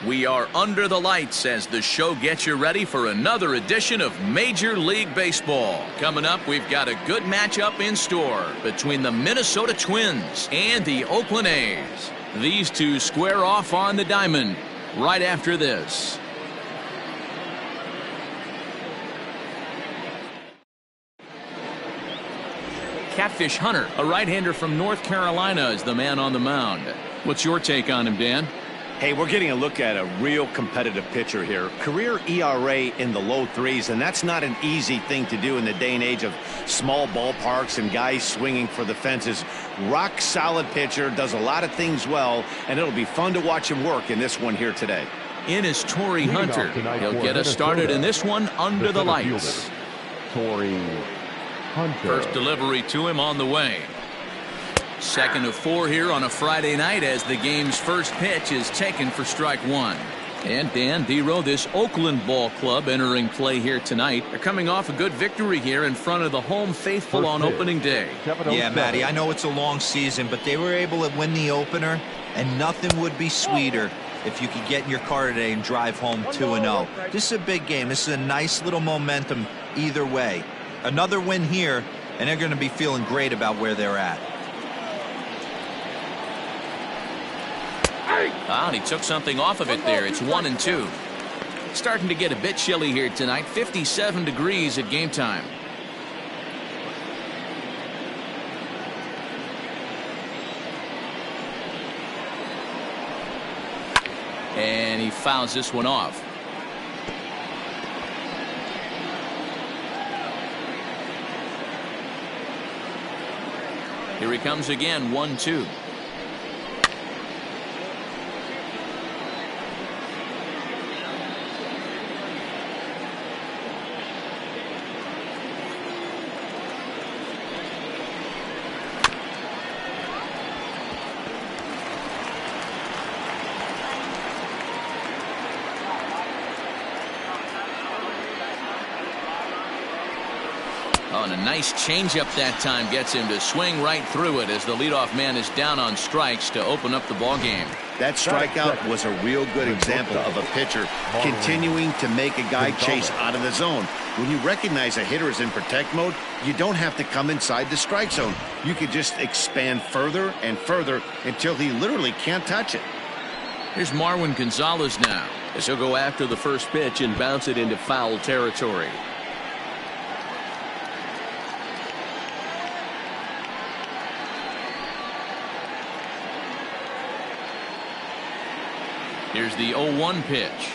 We are under the lights as the show gets you ready for another edition of Major League Baseball. Coming up, we've got a good matchup in store between the Minnesota Twins and the Oakland A's. These two square off on the diamond right after this. Catfish Hunter, a right-hander from North Carolina, is the man on the mound. What's your take on him, Dan? Hey, we're getting a look at a real competitive pitcher here. Career ERA in the low threes, and that's not an easy thing to do in the day and age of small ballparks and guys swinging for the fences. Rock solid pitcher, does a lot of things well, and it'll be fun to watch him work in this one here today. In is Tory Hunter. He'll get us started in this one under the lights. Tory Hunter. First delivery to him on the way. Second of 4 here on a Friday night as the game's first pitch is taken for strike one. And Dan Dero, this Oakland ball club entering play here tonight. They're coming off a good victory here in front of the home faithful on opening day. Yeah, Matty, I know it's a long season, but they were able to win the opener, and nothing would be sweeter if you could get in your car today and drive home 2-0. This is a big game. This is a nice little momentum either way. Another win here, and they're going to be feeling great about where they're at. Ah, and he took something off of it there. It's 1-2. Starting to get a bit chilly here tonight. 57 degrees at game time. And he fouls this one off. Here he comes again, 1-2. And a nice changeup that time gets him to swing right through it as the leadoff man is down on strikes to open up the ball game. That strikeout was a real good example of a pitcher continuing to make a guy chase out of the zone. When you recognize a hitter is in protect mode, you don't have to come inside the strike zone. You could just expand further and further until he literally can't touch it. Here's Marwin Gonzalez now as he'll go after the first pitch and bounce it into foul territory. Here's the 0-1 pitch.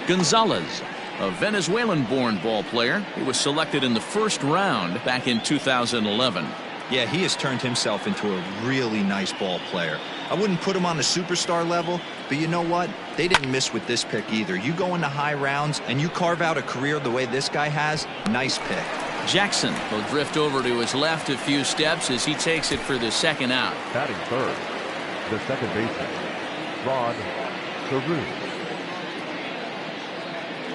Gonzalez, a Venezuelan-born ball player. He was selected in the first round back in 2011. Yeah, he has turned himself into a really nice ball player. I wouldn't put him on the superstar level, but you know what? They didn't miss with this pick either. You go into high rounds and you carve out a career the way this guy has, nice pick. Jackson will drift over to his left a few steps as he takes it for the second out. Batting third, the second baseman, Rod Carew.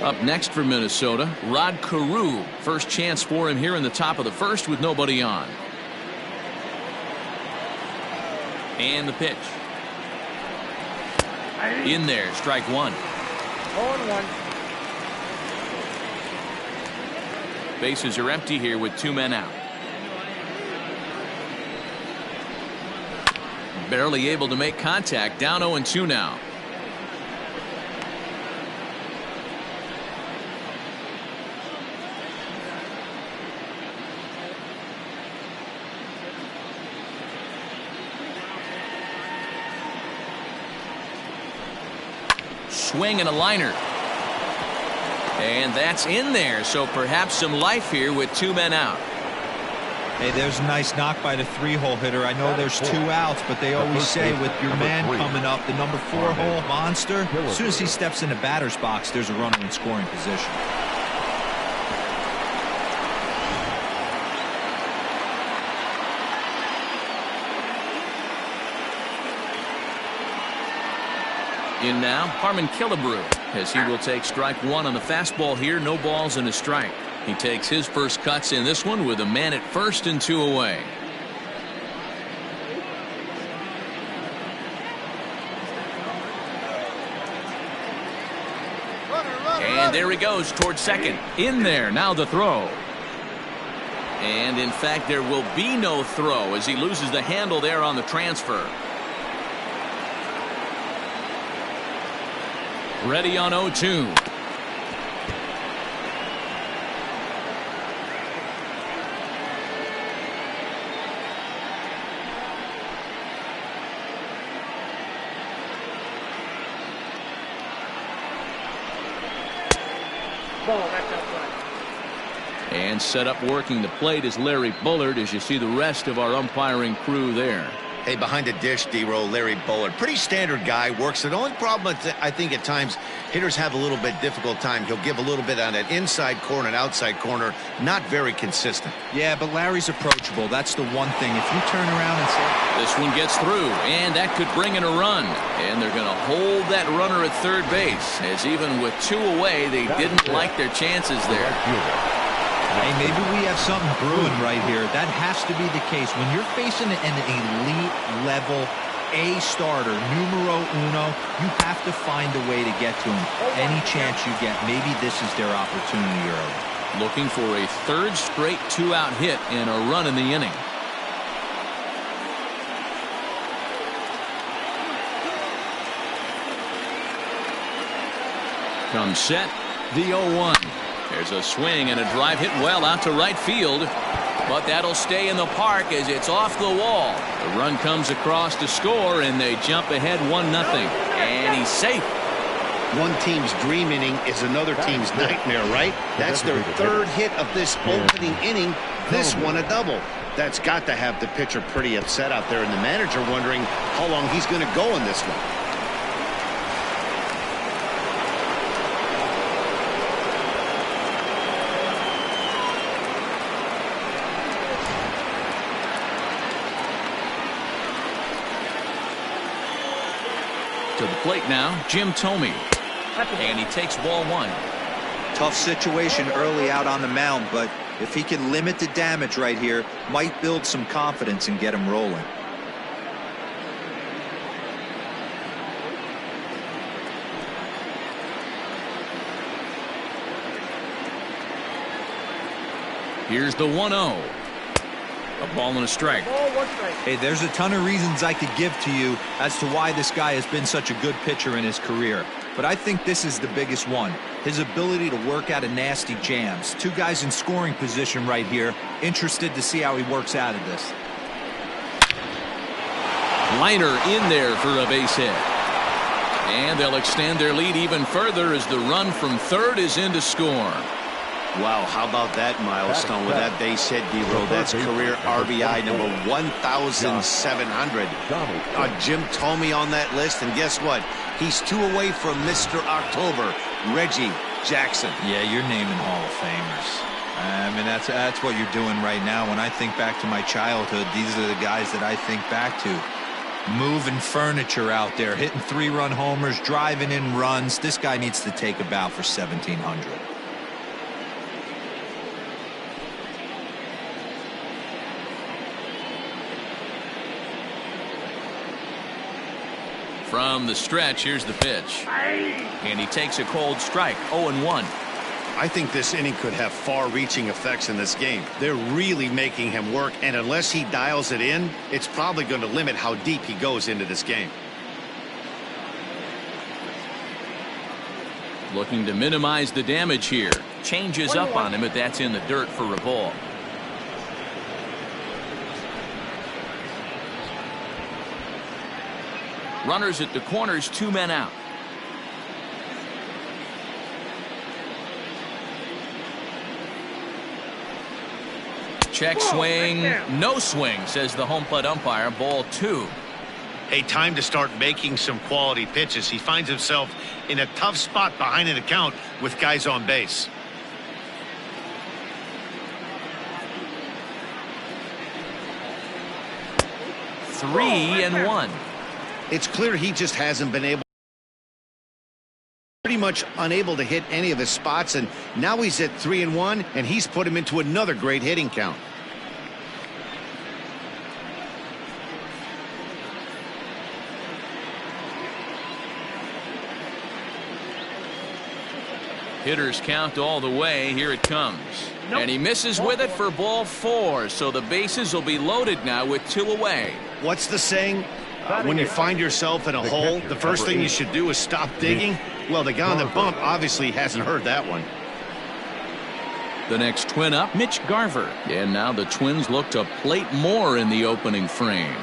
Up next for Minnesota, Rod Carew. First chance for him here in the top of the first with nobody on. And the pitch. In there, strike one. 0-1. Bases are empty here with 2 men out. Barely able to make contact. Down 0-2 now. Swing and a liner. And that's in there, so perhaps some life here with 2 men out. Hey, there's a nice knock by the 3-hole hitter. I know there's 2 outs, but they always say with your man coming up, the number 4-hole monster, as soon as he steps in the batter's box, there's a runner in scoring position. In now, Harmon Killebrew, as he will take strike one on the fastball here. No balls and a strike. He takes his first cuts in this one with a man at first and 2 away. And there he goes towards second. In there, now the throw. And in fact, there will be no throw as he loses the handle there on the transfer. Ready on 0-2. And set up working the plate is Larry Bullard as you see the rest of our umpiring crew there. Hey, behind the dish, D-Roll, Larry Bullard. Pretty standard guy, works. The only problem, I think, at times, hitters have a little bit difficult time. He'll give a little bit on that inside corner and outside corner. Not very consistent. Yeah, but Larry's approachable. That's the one thing. If you turn around and say... This one gets through, and that could bring in a run. And they're going to hold that runner at third base, as even with 2 away, they didn't like their chances there. Hey, maybe we have something brewing right here. That has to be the case. When you're facing an elite level A starter, numero uno, you have to find a way to get to him. Any chance you get, maybe this is their opportunity early. Looking for a third straight 2-out hit and a run in the inning. Comes set, the 0-1. There's a swing and a drive hit well out to right field. But that'll stay in the park as it's off the wall. The run comes across to score, and they jump ahead 1-0. And he's safe. One team's dream inning is another team's nightmare, right? That's their third hit of this opening inning. This one a double. That's got to have the pitcher pretty upset out there, and the manager wondering how long he's going to go in this one. To the plate now, Tomy. And he takes ball 1. Tough situation early out on the mound, but if he can limit the damage right here, might build some confidence and get him rolling. Here's the 1-0. A ball and a strike. Hey, there's a ton of reasons I could give to you as to why this guy has been such a good pitcher in his career. But I think this is the biggest one. His ability to work out of nasty jams. 2 guys in scoring position right here. Interested to see how he works out of this. Liner in there for a base hit. And they'll extend their lead even further as the run from third is in to score. Wow, how about that milestone with that base hit, D-Roll? That's career RBI number 1,700. Jim Tomy on that list, and guess what? He's 2 away from Mr. October, Reggie Jackson. Yeah, you're naming Hall of Famers. I mean, that's what you're doing right now. When I think back to my childhood, these are the guys that I think back to. Moving furniture out there, hitting 3-run homers, driving in runs. This guy needs to take a bow for 1,700. From the stretch, here's the pitch. And he takes a cold strike, 0-1. I think this inning could have far-reaching effects in this game. They're really making him work, and unless he dials it in, it's probably going to limit how deep he goes into this game. Looking to minimize the damage here. Changes up on him if that's in the dirt for a ball. Runners at the corners, 2 men out. Check swing, no swing, says the home plate umpire. Ball 2. Hey, time to start making some quality pitches. He finds himself in a tough spot behind an account with guys on base. Three and one. It's clear he just hasn't been able, pretty much unable to hit any of his spots, and now he's at 3-1, and he's put him into another great hitting count. Hitters count all the way. Here it comes. And he misses with it for ball 4. So the bases will be loaded now with 2 away. What's the saying? When you find yourself in a hole, the first thing you should do is stop digging. Well, the guy on the bump obviously hasn't heard that one. The next Twin up, Mitch Garver. And now the Twins look to plate more in the opening frame.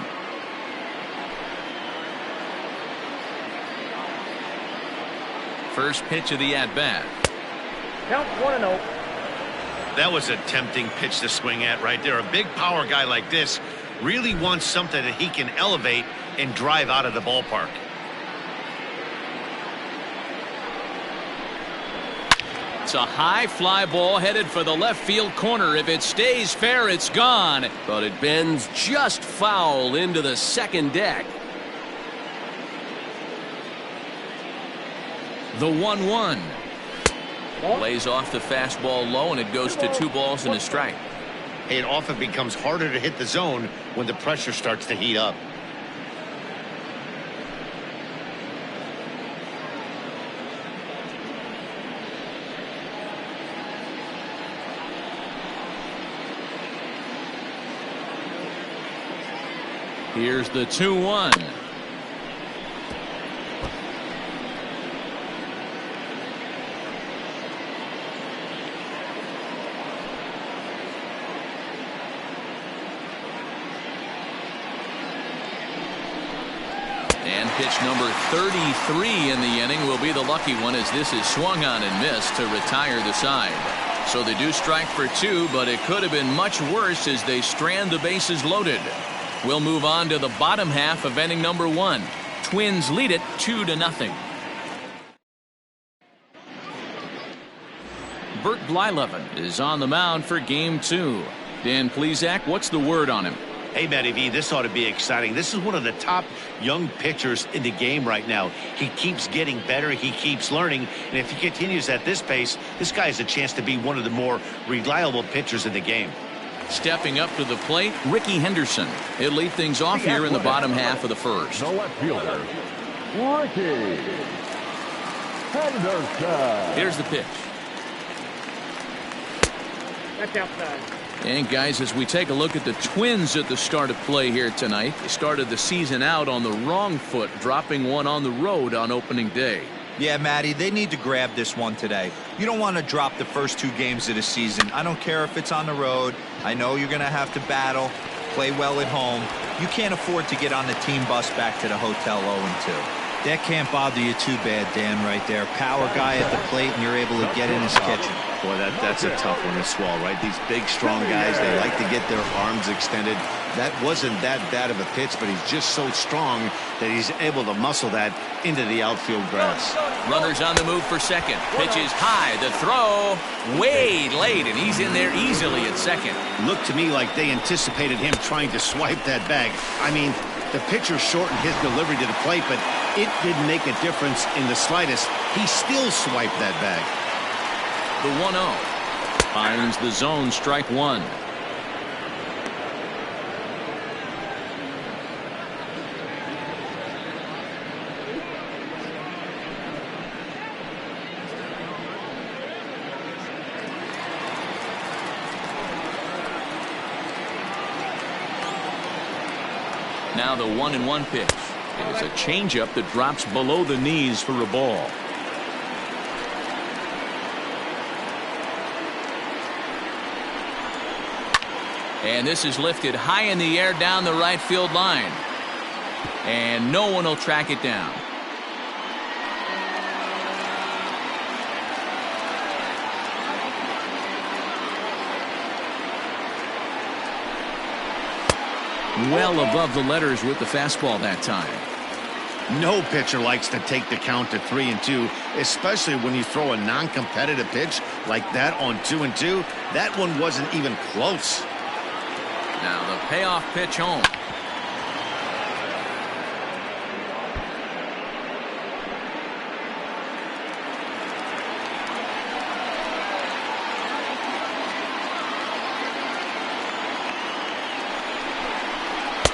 First pitch of the at-bat. Count 1-0. That was a tempting pitch to swing at right there. A big power guy like this really wants something that he can elevate and drive out of the ballpark. It's a high fly ball headed for the left field corner. If it stays fair, it's gone. But it bends just foul into the second deck. The 1-1. Lays off the fastball low, and it goes to 2 balls and a strike. It often becomes harder to hit the zone when the pressure starts to heat up. Here's the 2-1. And pitch number 33 in the inning will be the lucky one, as this is swung on and missed to retire the side. So they do strike for 2, but it could have been much worse as they strand the bases loaded. We'll move on to the bottom half of inning number 1. Twins lead it 2-0. Bert Blyleven is on the mound for game 2. Dan Plesac, what's the word on him? Hey, Matty V, this ought to be exciting. This is one of the top young pitchers in the game right now. He keeps getting better. He keeps learning. And if he continues at this pace, this guy has a chance to be one of the more reliable pitchers in the game. Stepping up to the plate, Ricky Henderson. He'll lead things off here in the bottom half of the first. The left fielder, Ricky Henderson. Here's the pitch. That's outside. And guys, as we take a look at the Twins at the start of play here tonight, they started the season out on the wrong foot, dropping one on the road on opening day. Yeah, Matty, they need to grab this one today. You don't want to drop the first 2 games of the season. I don't care if it's on the road. I know you're going to have to battle, play well at home. You can't afford to get on the team bus back to the hotel 0-2. That can't bother you too bad, Dan, right there. Power guy at the plate, and you're able to get in his kitchen. Boy, that's a tough one to swallow, right? These big, strong guys, they like to get their arms extended. That wasn't that bad of a pitch, but he's just so strong that he's able to muscle that into the outfield grass. Runners on the move for second. Pitch is high. The throw way late, and he's in there easily at second. Looked to me like they anticipated him trying to swipe that bag. I mean, the pitcher shortened his delivery to the plate, but it didn't make a difference in the slightest. He still swiped that bag. The 1-0 finds the zone, strike 1. Now the 1-1 pitch. It is a changeup that drops below the knees for a ball. And this is lifted high in the air down the right field line. And no one will track it down. Well above the letters with the fastball that time. No pitcher likes to take the count to 3-2, especially when you throw a non-competitive pitch like that on 2-2. That one wasn't even close. Now the payoff pitch home.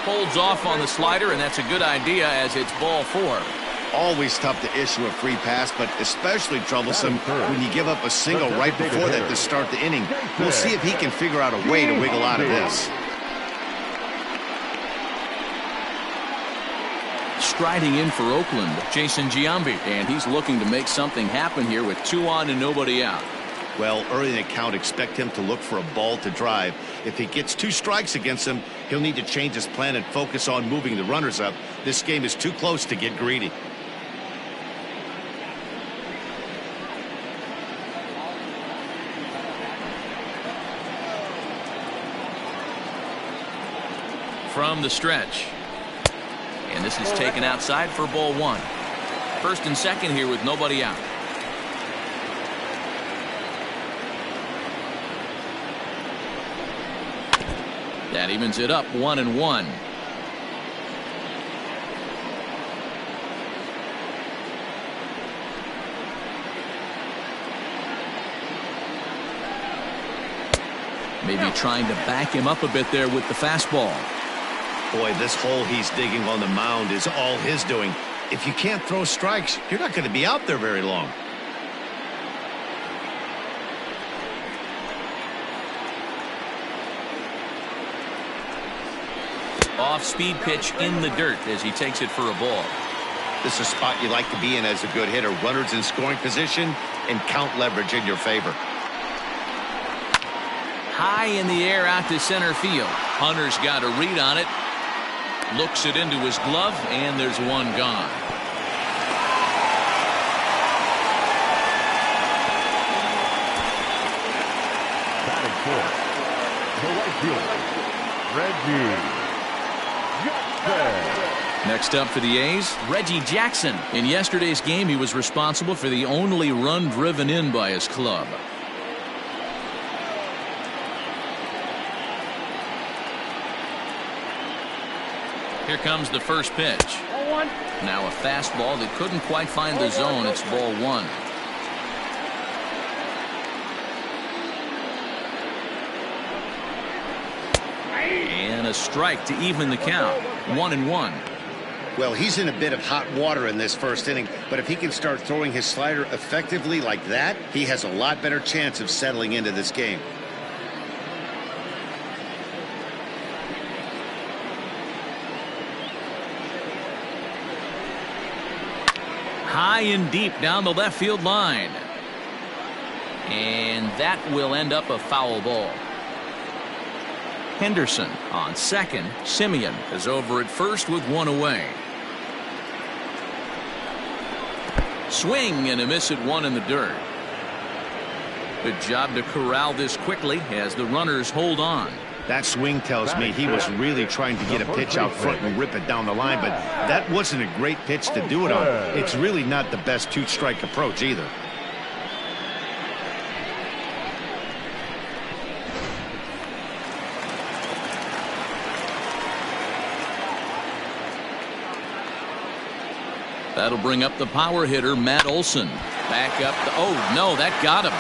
Holds off on the slider, and that's a good idea as it's ball 4. always tough to issue a free pass, but especially troublesome when you give up a single right before that to start the inning. We'll see if he can figure out a way to wiggle out of this. Striding in for Oakland, Jason Giambi, and he's looking to make something happen here with 2 on and nobody out. Well, early in the count, expect him to look for a ball to drive. If he gets 2 strikes against him, he'll need to change his plan and focus on moving the runners up. This game is too close to get greedy. From the stretch. And this is taken outside for ball 1. First and second here with nobody out. That evens it up 1-1. Maybe trying to back him up a bit there with the fastball. Boy, this hole he's digging on the mound is all his doing. If you can't throw strikes, you're not going to be out there very long. Off-speed pitch in the dirt as he takes it for a ball. This is a spot you like to be in as a good hitter. Runners in scoring position and count leverage in your favor. High in the air out to center field. Hunter's got a read on it. Looks it into his glove, and there's one gone. Batting fourth, the right fielder, Reggie Jackson. Next up for the A's, Reggie Jackson. In yesterday's game, he was responsible for the only run driven in by his club. Here comes the first pitch. Now a fastball that couldn't quite find the zone. It's ball 1. And a strike to even the count. 1-1. Well, he's in a bit of hot water in this first inning, but if he can start throwing his slider effectively like that, he has a lot better chance of settling into this game. High and deep down the left field line. And that will end up a foul ball. Henderson on second. Simeon is over at first with 1 away. Swing and a miss at 1 in the dirt. Good job to corral this quickly as the runners hold on. That swing tells me he was really trying to get a pitch out front and rip it down the line, but that wasn't a great pitch to do it on. It's really not the best 2-strike approach either. That'll bring up the power hitter, Matt Olson. Back up. Oh, no, that got him.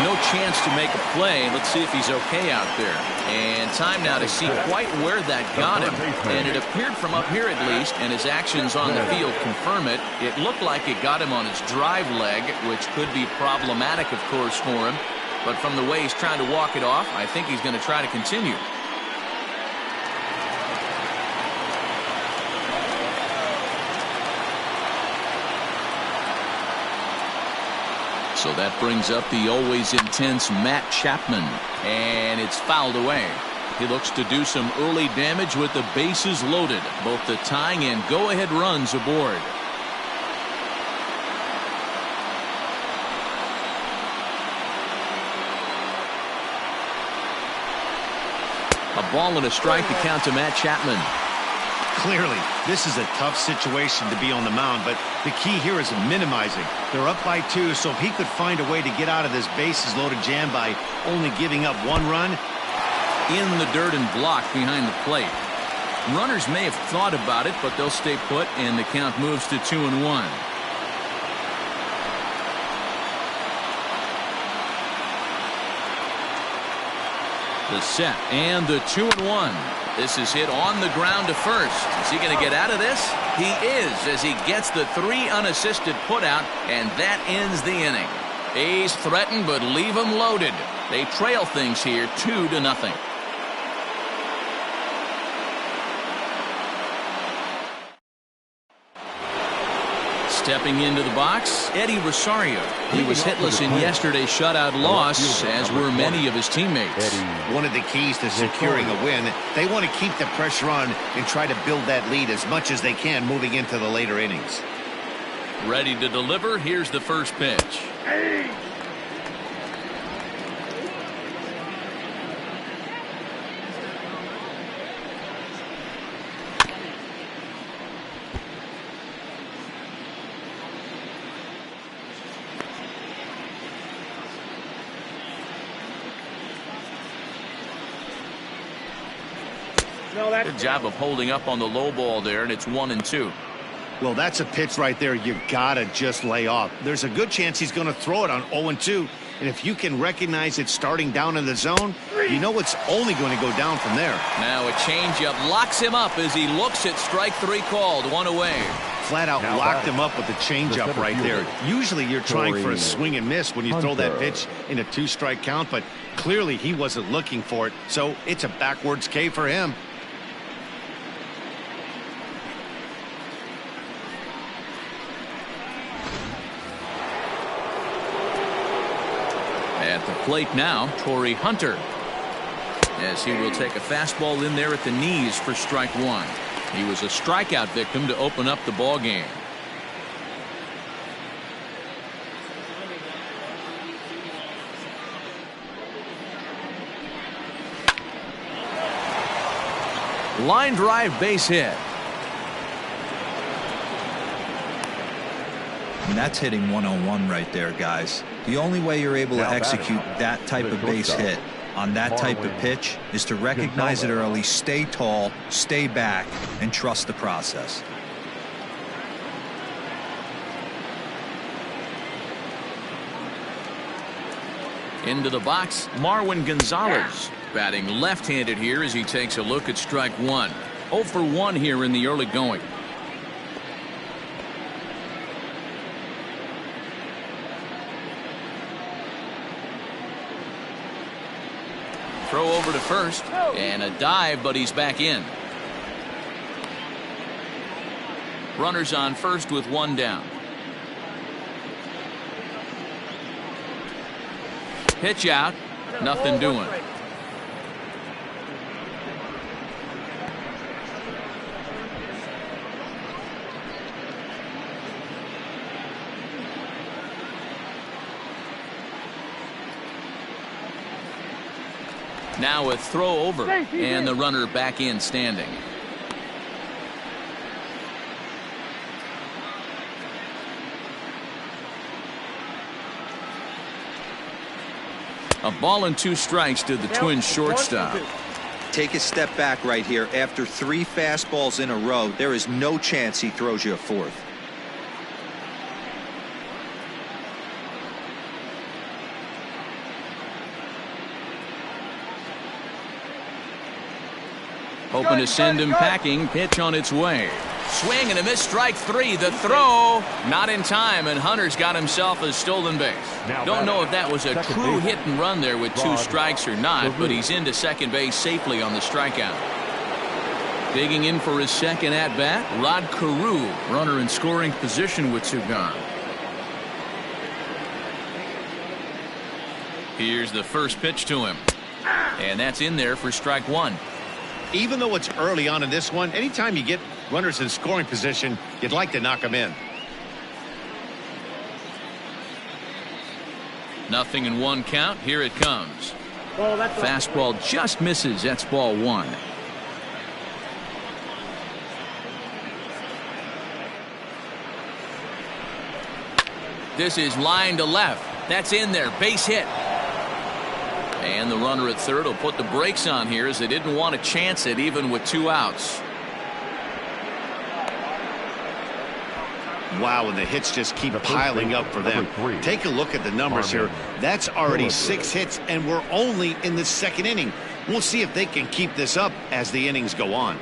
No chance to make a play. Let's see if he's okay out there. And time now to see quite where that got him. And it appeared from up here at least, and his actions on the field confirm it. It looked like it got him on his drive leg, which could be problematic, of course, for him. But from the way he's trying to walk it off, I think he's going to try to continue. So that brings up the always intense Matt Chapman, and it's fouled away. He looks to do some early damage with the bases loaded, both the tying and go-ahead runs aboard. A ball and a strike to count to Matt Chapman. Clearly, this is a tough situation to be on the mound, but the key here is minimizing. They're up by 2, so if he could find a way to get out of this bases-loaded jam by only giving up 1 run. In the dirt and blocked behind the plate. Runners may have thought about it, but they'll stay put, and the count moves to 2-1. The set and the 2-1. This is hit on the ground to first. Is he going to get out of this? He is, as he gets the 3 unassisted putout, and that ends the inning. A's threaten, but leave them loaded. They trail things here 2-0. Stepping into the box, Eddie Rosario. He was hitless in yesterday's shutout loss, as were many of his teammates. One of the keys to securing a win, they want to keep the pressure on and try to build that lead as much as they can moving into the later innings. Ready to deliver. Here's the first pitch. Good job of holding up on the low ball there, and it's 1-2. Well, that's a pitch right there you gotta just lay off. There's a good chance he's going to throw it on 0-2, and if you can recognize it starting down in the zone, you know it's only going to go down from there. Now a changeup locks him up as he looks at strike 3 called. 1 away. Flat out locked him up with the changeup right there. Usually you're trying for a swing and miss when you throw that pitch in a 2-strike count, but clearly he wasn't looking for it, so it's a backwards K for him. At the plate now, Torrey Hunter, as he will take a fastball in there at the knees for strike 1. He was a strikeout victim to open up the ball game. Line drive, base hit. And that's hitting 101 right there, guys. The only way you're able to execute that type of base hit on that type of pitch is to recognize it early, stay tall, stay back, and trust the process. Into the box, Marwin Gonzalez, batting left-handed here as he takes a look at strike 1. 0 for 1 here in the early going. Throw over to first, and a dive, but he's back in. Runners on first with 1 down. Pitch out, nothing doing. Now a throw over, and the runner back in standing. A ball and 2 strikes to the Twins shortstop. Take a step back right here. After 3 fastballs in a row, there is no chance he throws you a 4th. Hoping to send him packing. Pitch on its way. Swing and a miss, strike 3. The throw not in time, and Hunter's got himself a stolen base. Don't know if that was a true hit and run there with 2 strikes or not, but he's into second base safely on the strikeout. Digging in for his second at bat, Rod Carew, runner in scoring position with 2 gone. Here's the first pitch to him, and that's in there for strike 1. Even though it's early on in this one, anytime you get runners in scoring position, you'd like to knock them in. Nothing in 1 count. Here it comes. Fastball just misses. That's ball 1. This is line to left. That's in there. Base hit. And the runner at third will put the brakes on here as they didn't want to chance it even with 2 outs. Wow, and the hits just keep piling up for them. Take a look at the numbers here. That's already 6 hits, and we're only in the 2nd inning. We'll see if they can keep this up as the innings go on.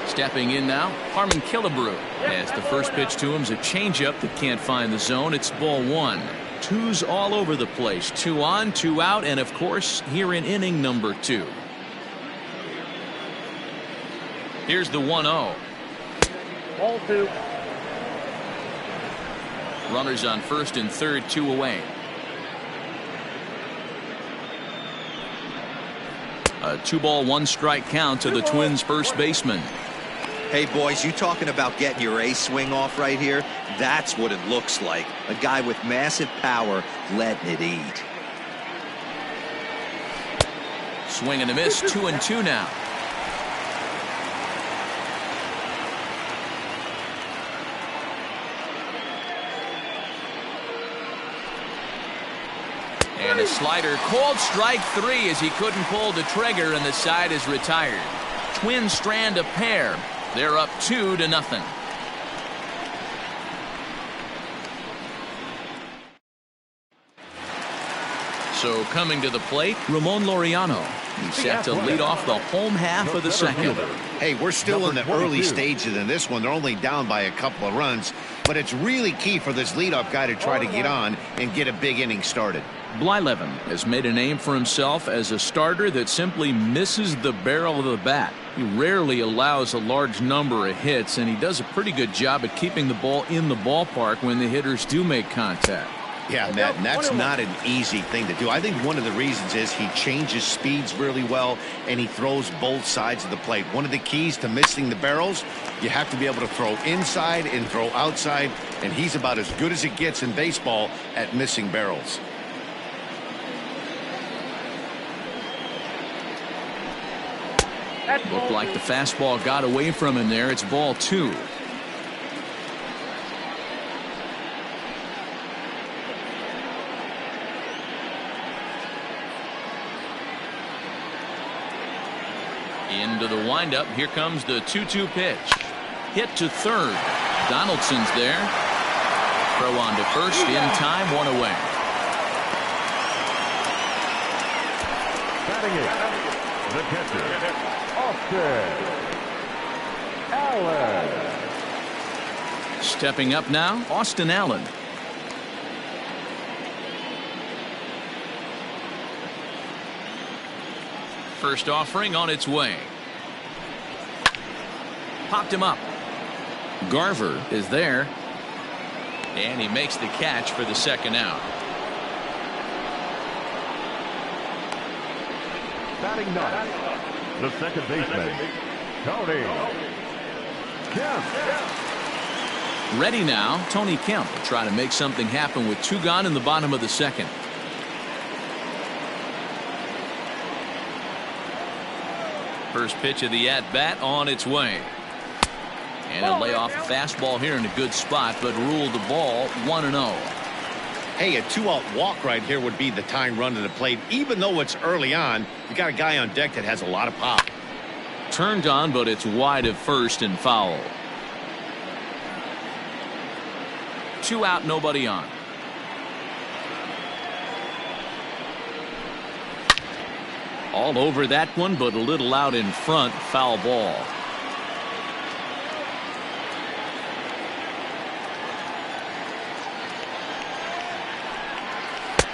Stepping in now, Harmon Killebrew. As the first pitch to him is a changeup that can't find the zone. It's ball one. Twos all over the place. 2 on, 2 out, and of course, here in inning number 2. Here's the 1-0. Ball 2. Runners on first and third, 2 away. A 2-ball, 1-strike count to the Twins' first baseman. Hey, boys, you talking about getting your A swing off right here? That's what it looks like. A guy with massive power letting it eat. Swing and a miss, 2-2 now. And a slider, called strike 3 as he couldn't pull the trigger, and the side is retired. Twins strand a pair. They're up 2-0. So coming to the plate, Ramon Laureano. He's set to lead off the home half of the second. Hey, we're still in the early stages in this one. They're only down by a couple of runs, but it's really key for this leadoff guy to try to get on and get a big inning started. Blyleven has made a name for himself as a starter that simply misses the barrel of the bat. He rarely allows a large number of hits, and he does a pretty good job at keeping the ball in the ballpark when the hitters do make contact. Yeah, Matt, and that's not an easy thing to do. I think one of the reasons is he changes speeds really well, and he throws both sides of the plate. One of the keys to missing the barrels, you have to be able to throw inside and throw outside, and he's about as good as it gets in baseball at missing barrels. Looked like the fastball got away from him there. It's ball 2. Into the windup. Here comes the 2-2 pitch. Hit to third. Donaldson's there. Throw on to first in time. 1 away. Batting it, the catcher, Austin Allen. Stepping up now, Austin Allen. First offering on its way. Popped him up. Garver is there. And he makes the catch for the second out. Batting ninth, the second baseman, Tomy Kemp. Ready now, Tony Kemp will try to make something happen with 2 gone in the bottom of the second. First pitch of the at-bat on its way. And a layoff fastball here in a good spot, but ruled the ball 1-0. Hey, a 2-out walk right here would be the tying run to the plate. Even though it's early on, you got a guy on deck that has a lot of pop. Turned on, but it's wide of first and foul. 2 out, nobody on. All over that one, but a little out in front. Foul ball.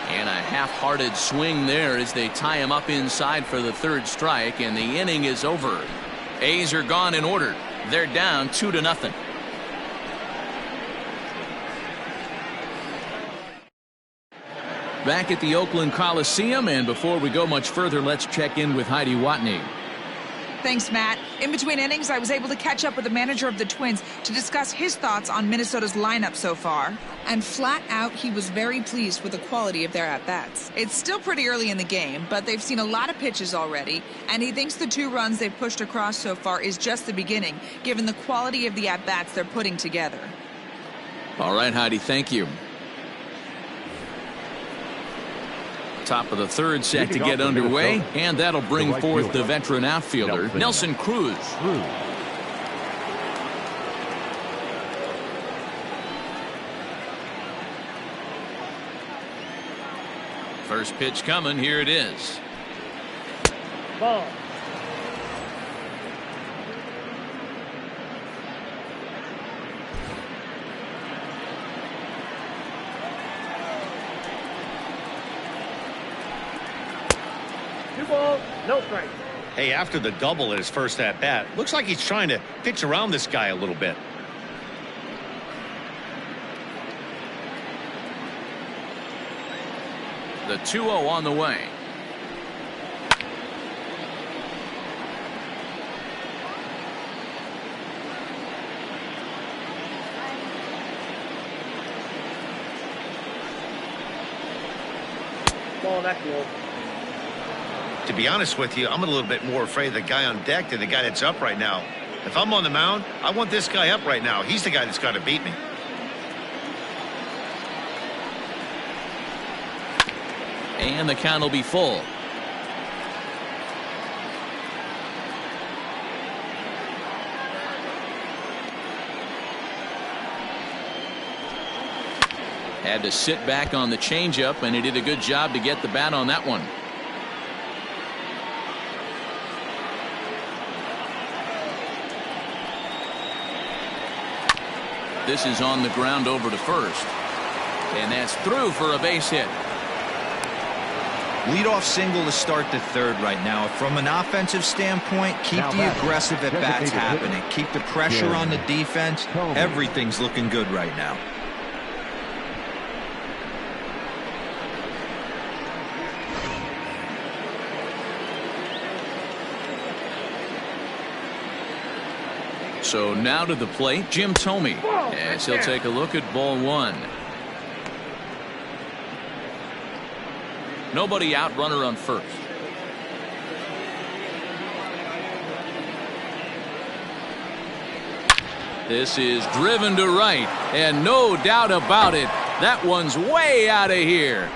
And a half-hearted swing there as they tie him up inside for the third strike, and the inning is over. A's are gone in order. They're down 2-0. Back at the Oakland Coliseum, and before we go much further, let's check in with Heidi Watney. Thanks, Matt. In between innings, I was able to catch up with the manager of the Twins to discuss his thoughts on Minnesota's lineup so far. And flat out, he was very pleased with the quality of their at-bats. It's still pretty early in the game, but they've seen a lot of pitches already, and he thinks the 2 runs they've pushed across so far is just the beginning, given the quality of the at-bats they're putting together. All right, Heidi, thank you. Top of the third set to get underway, and that'll bring forth the veteran outfielder, Nelson Cruz. First pitch coming. Here it is. Ball. Two balls, no strike. Hey, after the double at his first at bat, looks like he's trying to pitch around this guy a little bit. The 2-0 on the way. Ball in that field. To be honest with you, I'm a little bit more afraid of the guy on deck than the guy that's up right now. If I'm on the mound, I want this guy up right now. He's the guy that's got to beat me. And the count will be full. Had to sit back on the changeup, and he did a good job to get the bat on that one. This is on the ground over to first. And that's through for a base hit. Leadoff single to start the third right now. From an offensive standpoint, keep the aggressive at bats happening. Keep the pressure on the defense. Everything's looking good right now. So now to the plate, Jim Tomy, as he'll take a look at ball one. Nobody out, runner on first. This is driven to right, and no doubt about it, that one's way out of here.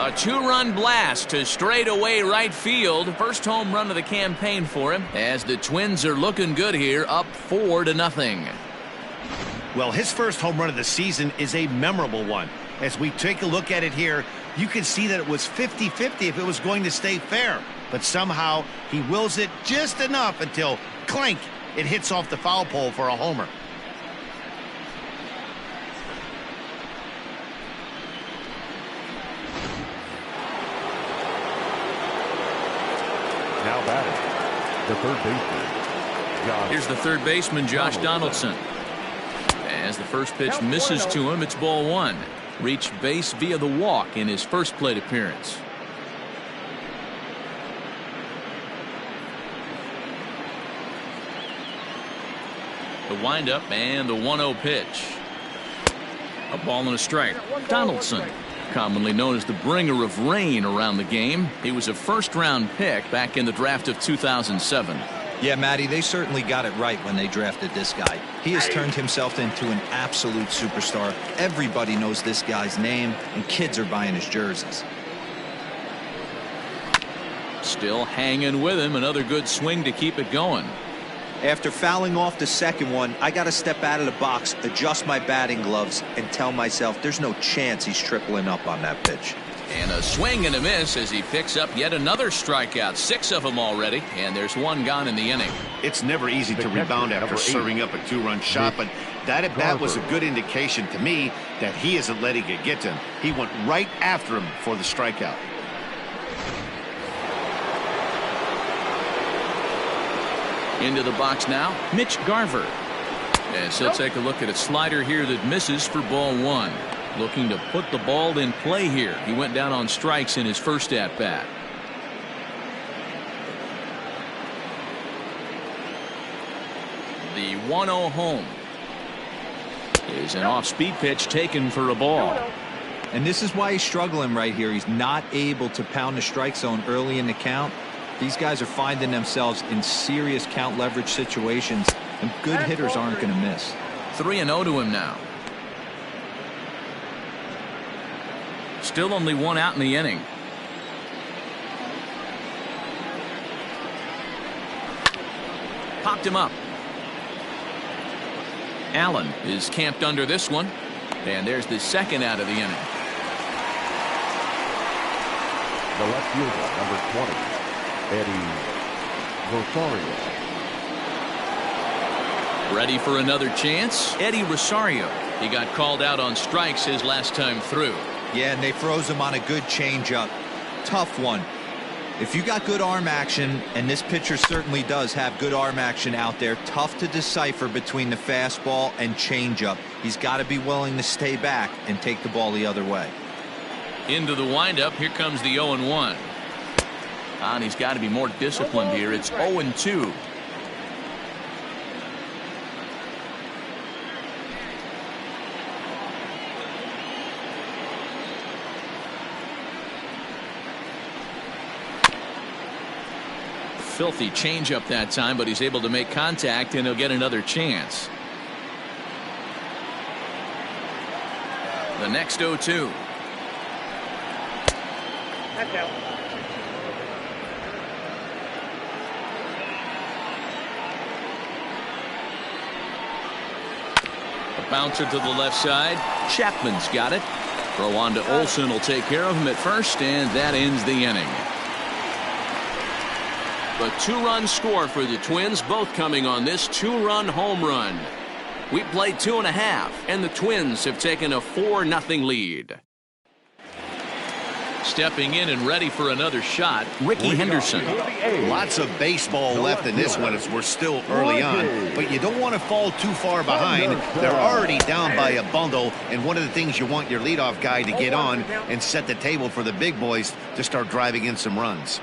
A two-run blast to straightaway right field. First home run of the campaign for him, as the Twins are looking good here, up 4-0. Well, his first home run of the season is a memorable one. As we take a look at it here, you can see that it was 50-50 if it was going to stay fair. But somehow he wills it just enough until, clink, it hits off the foul pole for a homer. Now batting, the third baseman. Here's the third baseman, Josh Donaldson. As the first pitch misses to him, it's ball one. Reached base via the walk in his first plate appearance. The windup and the 1-0 pitch. A ball and a strike. Donaldson, commonly known as the bringer of rain around the game. He was a first-round pick back in the draft of 2007. Yeah, Matty, they certainly got it right when they drafted this guy. He has turned himself into an absolute superstar. Everybody knows this guy's name, and kids are buying his jerseys. Still hanging with him. Another good swing to keep it going. After fouling off the second one, I got to step out of the box, adjust my batting gloves, and tell myself there's no chance he's tripling up on that pitch. And a swing and a miss as he picks up yet another strikeout. 6 of them already, and there's one gone in the inning. It's never easy to rebound after serving up a two-run shot, but that at bat was a good indication to me that he isn't letting it get to him. He went right after him for the strikeout. Into the box now, Mitch Garver. As he'll take a look at a slider here that misses for ball one. Looking to put the ball in play here. He went down on strikes in his first at bat. The 1-0 home is an off-speed pitch taken for a ball. And this is why he's struggling right here. He's not able to pound the strike zone early in the count. These guys are finding themselves in serious count leverage situations, and good hitters aren't going to miss. 3-0 to him now. Still only one out in the inning. Popped him up. Allen is camped under this one. And there's the second out of the inning. The left fielder, number 20, Eddie Rosario. Ready for another chance? Eddie Rosario. He got called out on strikes his last time through. Yeah, and they froze him on a good changeup. Tough one. If you got good arm action, and this pitcher certainly does have good arm action out there, tough to decipher between the fastball and changeup. He's got to be willing to stay back and take the ball the other way. Into the windup. Here comes the 0-1. And he's got to be more disciplined here. It's 0-2. Filthy changeup that time, but he's able to make contact, and he'll get another chance. The next 0-2. That's out. A bouncer to the left side. Chapman's got it. Throw on to Olsen will take care of him at first, and that ends the inning. A 2-run score for the Twins, both coming on this 2-run home run. We played 2.5, and the Twins have taken a 4-0 lead. Stepping in and ready for another shot, Ricky Henderson. Lots of baseball left in this one as we're still early on, but you don't want to fall too far behind. They're already down by a bundle, and one of the things you want your leadoff guy to get on and set the table for the big boys to start driving in some runs.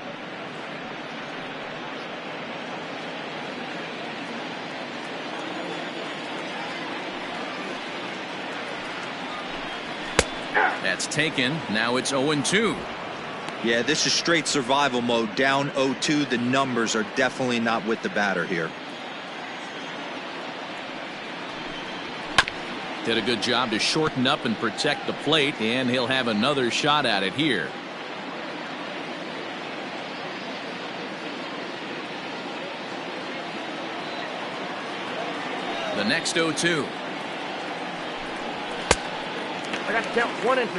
That's taken. Now it's 0-2. Yeah, this is straight survival mode. Down 0-2. The numbers are definitely not with the batter here. Did a good job to shorten up and protect the plate, and he'll have another shot at it here. The next 0-2. I got to count 1 and 2.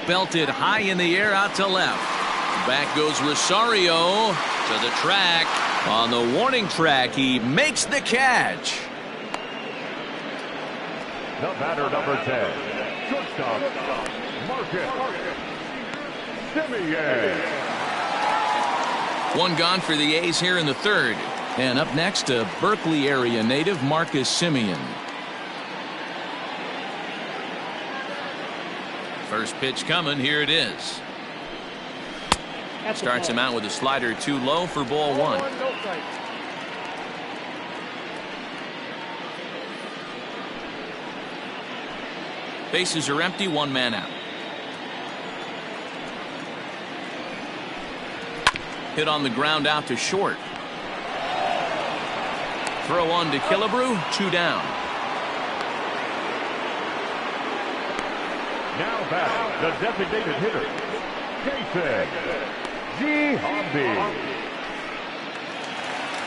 Belted high in the air out to left. Back goes Rosario to the track. On the warning track, he makes the catch. The batter, number 10, shortstop, Marcus Semien. One gone for the A's here in the third. And up next, a Berkeley area native, Marcus Semien. First pitch coming. Here it is. Starts him out with a slider too low for ball 1. Bases are empty. 1 man out. Hit on the ground out to short. Throw on to Killebrew. 2 down. Now back, the designated hitter, Giambi.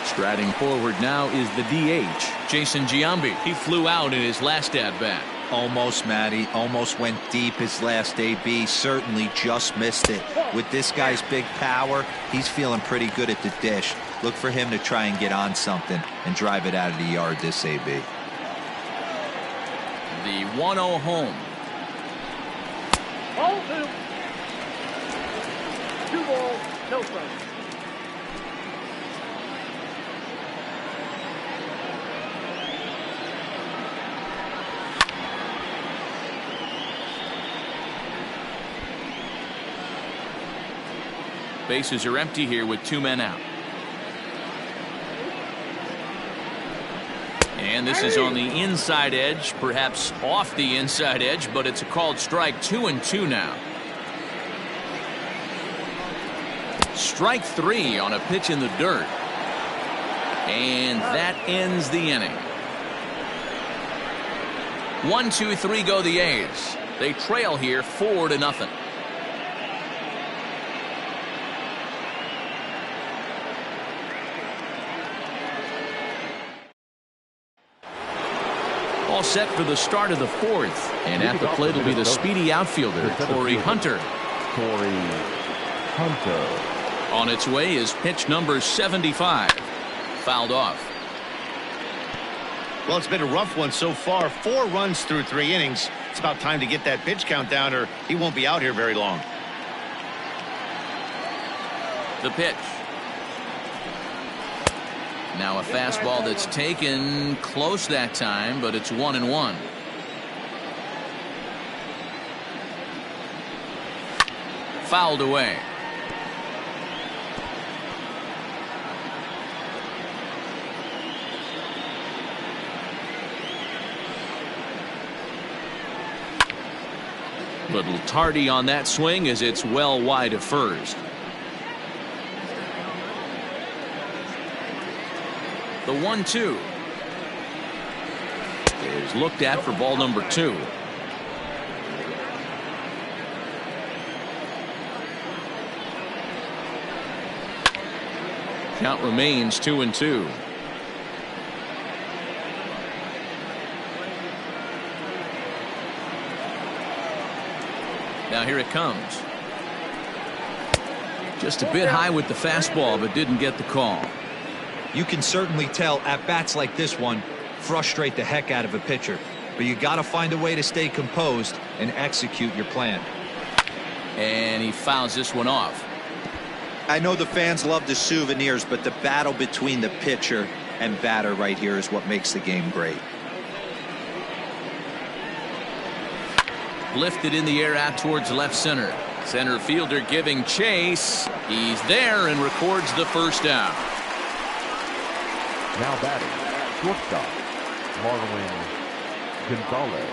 Striding forward now is the DH, Jason Giambi. He flew out in his last at-bat. Almost, Matty. Almost went deep his last AB. Certainly just missed it. With this guy's big power, he's feeling pretty good at the dish. Look for him to try and get on something and drive it out of the yard this AB. The 1-0 home. 0-2. 2 balls, no strikes. Bases are empty here with 2 men out. And this is on the inside edge, perhaps off the inside edge, but it's a called strike. 2-2 now. Strike 3 on a pitch in the dirt. And that ends the inning. 1, 2, 3 go the A's. They trail here 4-0. All set for the start of the fourth. And at the plate will be the speedy outfielder, Corey Hunter. Corey Hunter. On its way is pitch number 75. Fouled off. Well, it's been a rough one so far. 4 runs through 3 innings. It's about time to get that pitch count down, or he won't be out here very long. The pitch. Now a fastball that's taken close that time, but it's 1-1. Fouled away. Little tardy on that swing as it's well wide of first. The 1-2 is looked at for ball number 2. Count remains 2-2. Now here it comes. Just a bit high with the fastball, but didn't get the call. You can certainly tell at bats like this one frustrate the heck out of a pitcher, but you got to find a way to stay composed and execute your plan. And he fouls this one off. I know the fans love the souvenirs, but the battle between the pitcher and batter right here is what makes the game great. Lifted in the air out towards left center. Center fielder giving chase. He's there and records the first out. Now batting, shortstop, Marwin Gonzalez.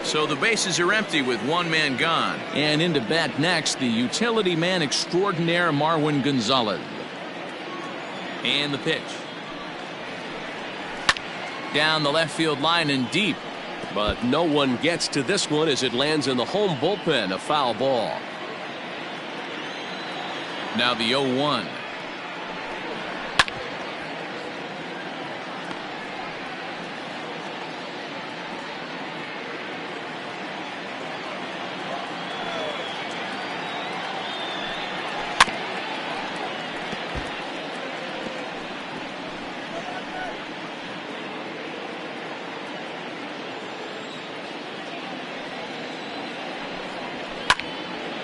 So the bases are empty with one man gone. And into bat next, the utility man extraordinaire, Marwin Gonzalez. And the pitch. Down the left field line and deep. But no one gets to this one as it lands in the home bullpen. A foul ball. Now the 0-1.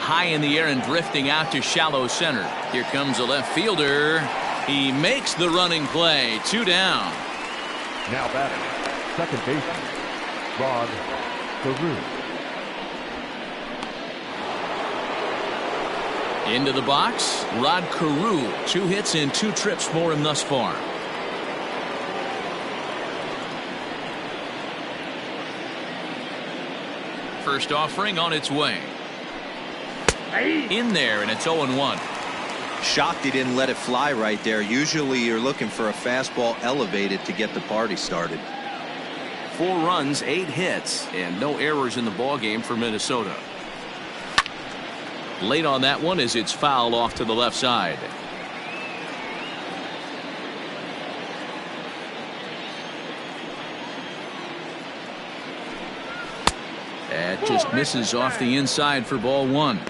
High in the air and drifting out to shallow center. Here comes the left fielder. He makes the running play. 2 down. Now batting, second baseman, Rod Carew. Into the box, Rod Carew. 2 hits and 2 trips for him thus far. First offering on its way. In there, and it's 0-1. Shocked he didn't let it fly right there. Usually you're looking for a fastball elevated to get the party started. 4 runs, 8 hits, and no errors in the ballgame for Minnesota. Late on that one as it's fouled off to the left side. That just misses off the inside for ball 1.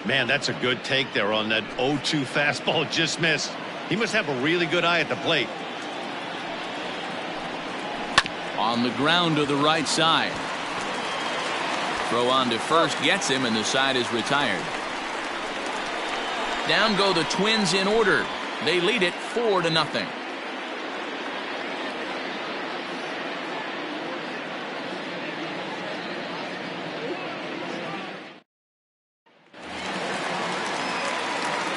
Man, that's a good take there on that 0-2 fastball. Just missed. He must have a really good eye at the plate. On the ground to the right side. Throw on to first gets him, and the side is retired. Down go the Twins in order. They lead it 4-0.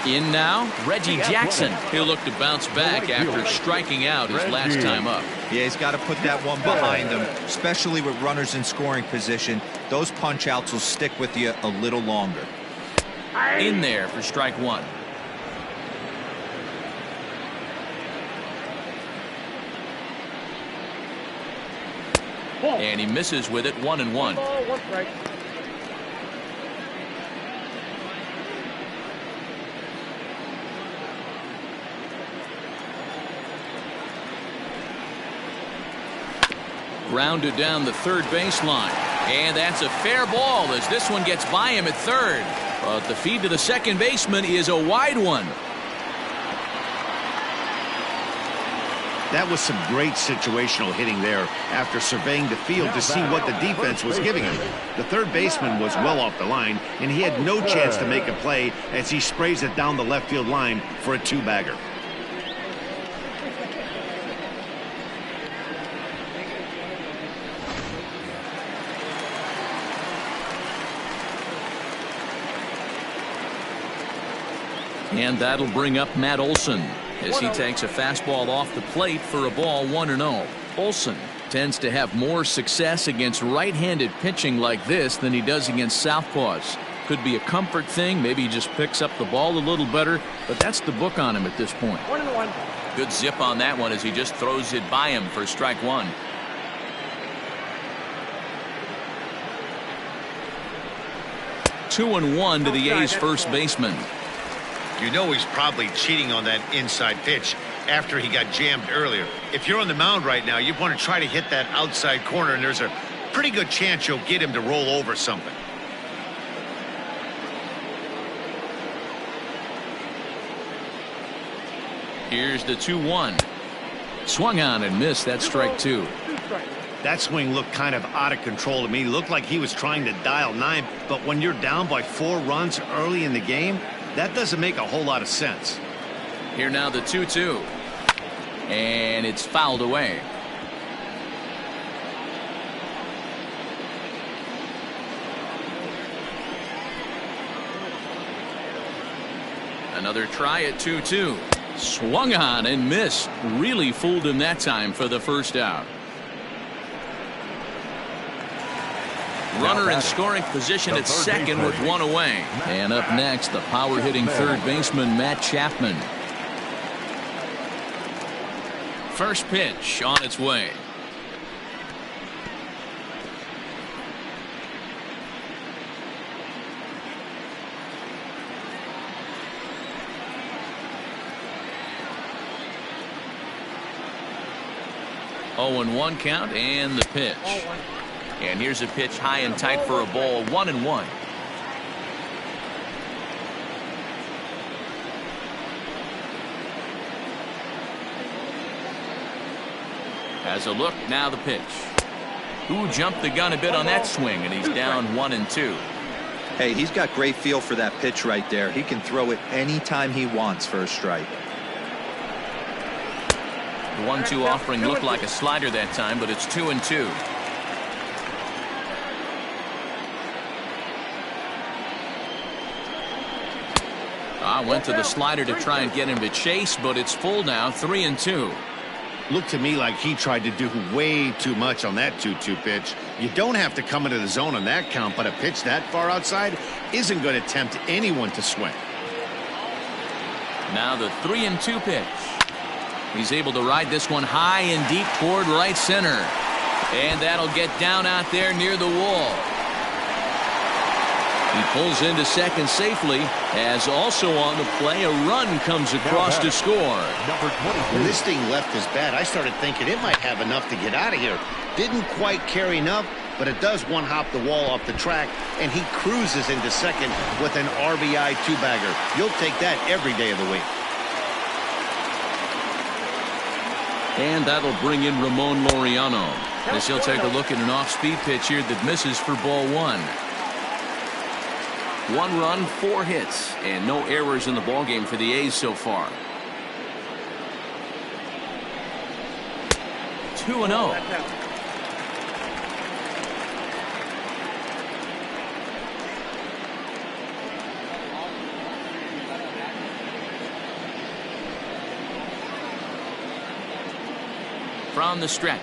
In now, Reggie Jackson. He'll look to bounce back after striking out his last time up. Yeah, he's got to put that one behind him, especially with runners in scoring position. Those punch outs will stick with you a little longer. In there for strike 1. And he misses with it. 1-1. 1 strike. Grounded down the third baseline. And that's a fair ball as this one gets by him at third. But the feed to the second baseman is a wide one. That was some great situational hitting there after surveying the field to see what the defense was giving him. The third baseman was well off the line, and he had no chance to make a play as he sprays it down the left field line for a two-bagger. And that'll bring up Matt Olson as he takes a fastball off the plate for a ball 1-0. Olson tends to have more success against right-handed pitching like this than he does against southpaws. Could be a comfort thing. Maybe he just picks up the ball a little better, but that's the book on him at this point. 1-1. Good zip on that one as he just throws it by him for strike one. Two and one to the A's first baseman. You know he's probably cheating on that inside pitch after he got jammed earlier. If you're on the mound right now, you want to try to hit that outside corner, and there's a pretty good chance you'll get him to roll over something. Here's the 2-1. Swung on and missed. That's strike two. That swing looked kind of out of control to me. Looked like he was trying to dial 9, but when you're down by 4 runs early in the game, that doesn't make a whole lot of sense. Here now the 2-2. And it's fouled away. Another try at 2-2. Swung on and missed. Really fooled him that time for the first out. Runner in scoring position at second with one away. And up next, the power hitting third baseman Matt Chapman. First pitch on its way. Oh, and 1 count and the pitch. And here's a pitch high and tight for a ball, 1-1. Has a look, now the pitch. Who jumped the gun a bit on that swing, and he's down 1-2. Hey, he's got great feel for that pitch right there. He can throw it anytime he wants for a strike. The 1-2 offering looked like a slider that time, but it's 2-2. Went to the slider to try and get him to chase, but it's full now, 3-2. Looked to me like he tried to do way too much on that 2-2 pitch. You don't have to come into the zone on that count, but a pitch that far outside isn't going to tempt anyone to swing. Now the 3-2 pitch. He's able to ride this one high and deep toward right center. And that'll get down out there near the wall. He pulls into second safely, as also on the play a run comes across to score. When this thing left his bat, I started thinking it might have enough to get out of here. Didn't quite carry enough, but it does one-hop the wall off the track, and he cruises into second with an RBI two-bagger. You'll take that every day of the week. And that'll bring in Ramon Laureano, as he'll take a look at an off-speed pitch here that misses for ball 1. 1 run, 4 hits, and no errors in the ballgame for the A's so far. 2-0. From the stretch.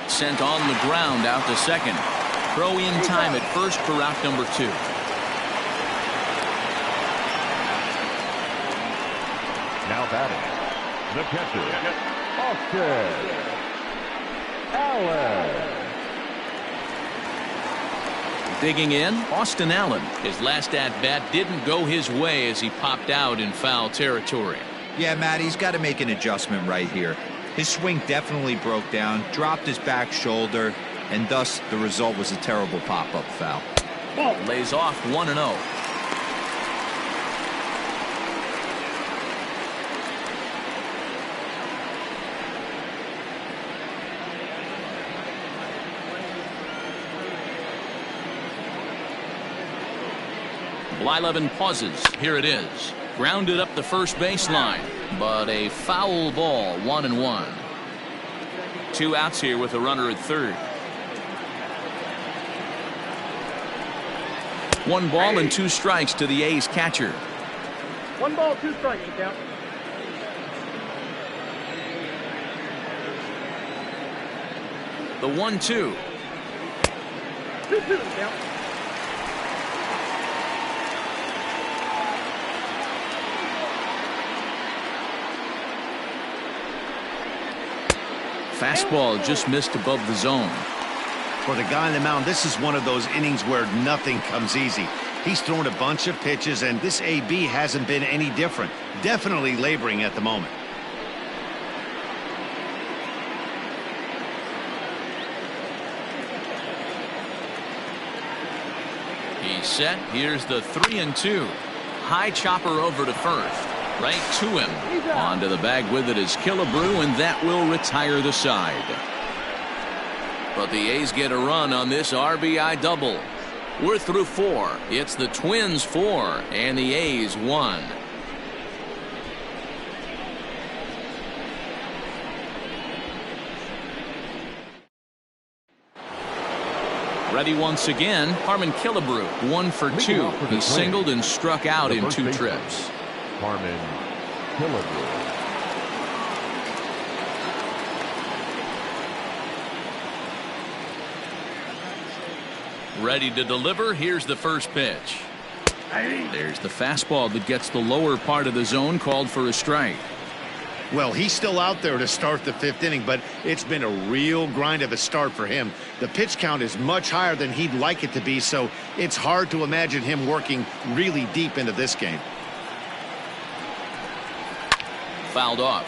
Sent on the ground out to second. Throw in time at first for out number 2. Now batting, the catcher, Austin Allen. Digging in, Austin Allen. His last at-bat didn't go his way as he popped out in foul territory. Yeah, Matt, he's got to make an adjustment right here. His swing definitely broke down, dropped his back shoulder, and thus the result was a terrible pop-up foul. Lays off 1-0. Blyleven pauses. Here it is. Grounded up the first baseline, but a foul ball, 1-1. 2 outs here with a runner at third. 1 ball and 2 strikes to the A's catcher. 1 ball, 2 strikes, you count. The 1-2. 2-2, you count. Fastball just missed above the zone. For the guy on the mound, this is one of those innings where nothing comes easy. He's thrown a bunch of pitches, and this AB hasn't been any different. Definitely laboring at the moment. He's set. Here's the 3-2. High chopper over to first. Right to him. Onto the bag with it is Killebrew, and that will retire the side. But the A's get a run on this RBI double. We're through 4. It's the Twins 4 and the A's 1. Ready once again, Harmon Killebrew, 1 for 2. He singled and struck out in 2 trips. Harmon Killebrew. Ready to deliver. Here's the first pitch. There's the fastball that gets the lower part of the zone, called for a strike. Well, he's still out there to start the 5th inning, but it's been a real grind of a start for him. The pitch count is much higher than he'd like it to be, so it's hard to imagine him working really deep into this game. Fouled off.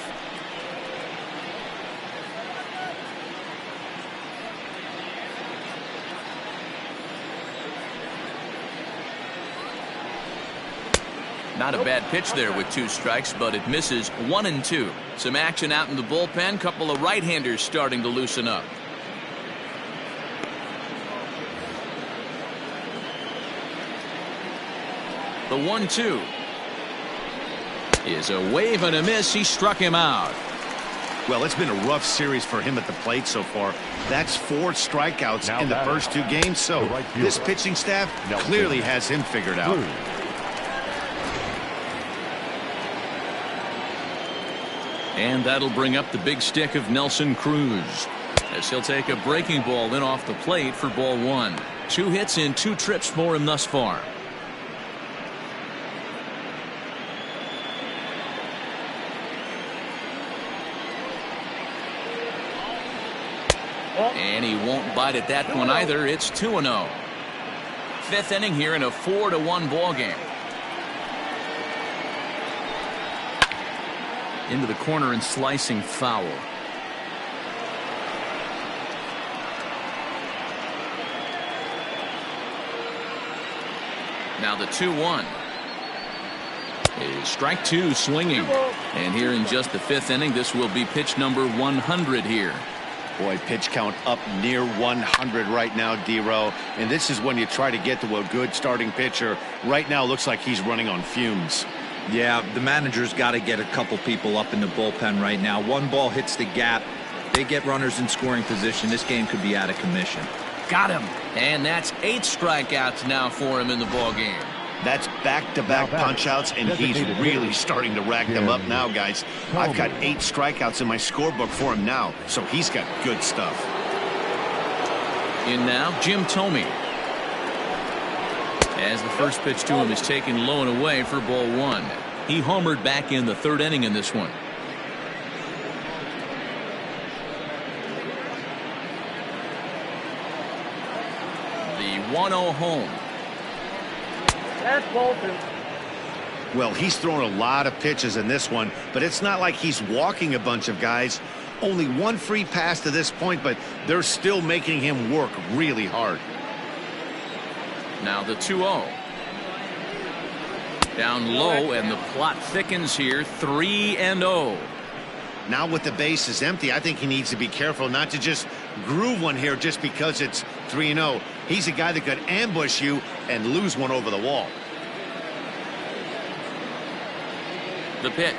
Not a bad pitch there with 2 strikes, but it misses. 1-2. Some action out in the bullpen. Couple of right-handers starting to loosen up. The 1-2 is a wave and a miss. He struck him out. Well, it's been a rough series for him at the plate so far. That's 4 strikeouts in the first 2 games, so this pitching staff clearly has him figured out. And that'll bring up the big stick of Nelson Cruz, as he'll take a breaking ball in off the plate for ball 1. 2 hits in 2 trips for him thus far. And he won't bite at that one either. It's 2-0. 5th inning here in a 4-1 ball game. Into the corner and slicing foul. Now the 2-1 is strike 2, swinging. And here in just the 5th inning, this will be pitch number 100 here. Boy, pitch count up near 100 right now, D-Row. And this is when you try to get to a good starting pitcher. Right now, looks like he's running on fumes. Yeah, the manager's got to get a couple people up in the bullpen right now. 1 ball hits the gap. They get runners in scoring position. This game could be out of commission. Got him. And that's 8 strikeouts now for him in the ball game. That's back-to-back punch-outs, and he's really starting to rack them up now, guys. I've got 8 strikeouts in my scorebook for him now, so he's got good stuff. In now, Jim Tomy, as the first pitch to him is taken low and away for ball 1. He homered back in the 3rd inning in this one. The 1-0 home. That's ball 2. Well, he's thrown a lot of pitches in this one, but it's not like he's walking a bunch of guys. Only one free pass to this point, but they're still making him work really hard. Now the 2-0. Down low, and the plot thickens here. 3-0. Now with the bases empty, I think he needs to be careful not to just groove one here just because it's 3-0. He's a guy that could ambush you and lose one over the wall. The pitch.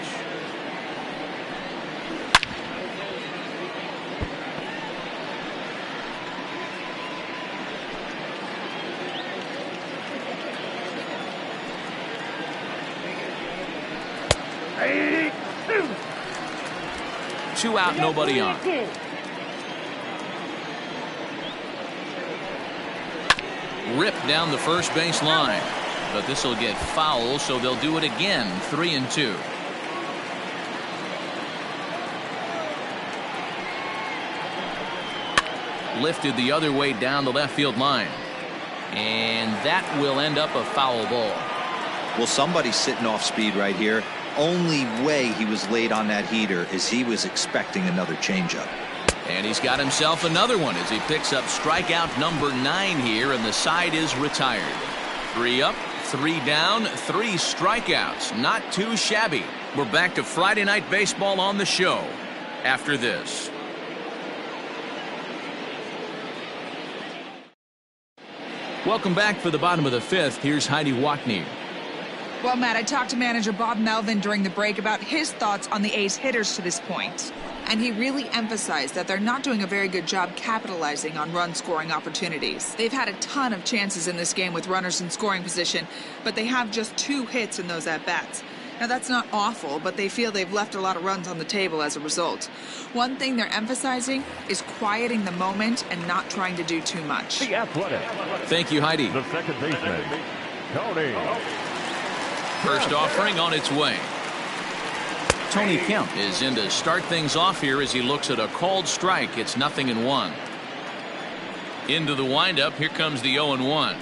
Two out, nobody on. Ripped down the first base line, but this will get foul, so they'll do it again. 3-2. Lifted the other way down the left field line, and that will end up a foul ball. Well, somebody's sitting off speed right here. Only way he was late on that heater is he was expecting another changeup. And he's got himself another one as he picks up strikeout number 9 here, and the side is retired. 3 up, 3 down, 3 strikeouts. Not too shabby. We're back to Friday Night Baseball on the show after this. Welcome back for the bottom of the 5th. Here's Heidi Watney. Well, Matt, I talked to manager Bob Melvin during the break about his thoughts on the A's hitters to this point. And he really emphasized that they're not doing a very good job capitalizing on run-scoring opportunities. They've had a ton of chances in this game with runners in scoring position, but they have just 2 hits in those at-bats. Now, that's not awful, but they feel they've left a lot of runs on the table as a result. One thing they're emphasizing is quieting the moment and not trying to do too much. The Athletic. Thank you, Heidi. The second baseman, Tomy. First offering on its way. Tony Kemp is in to start things off here as he looks at a called strike. It's 0-1. Into the windup. Here comes the 0-1.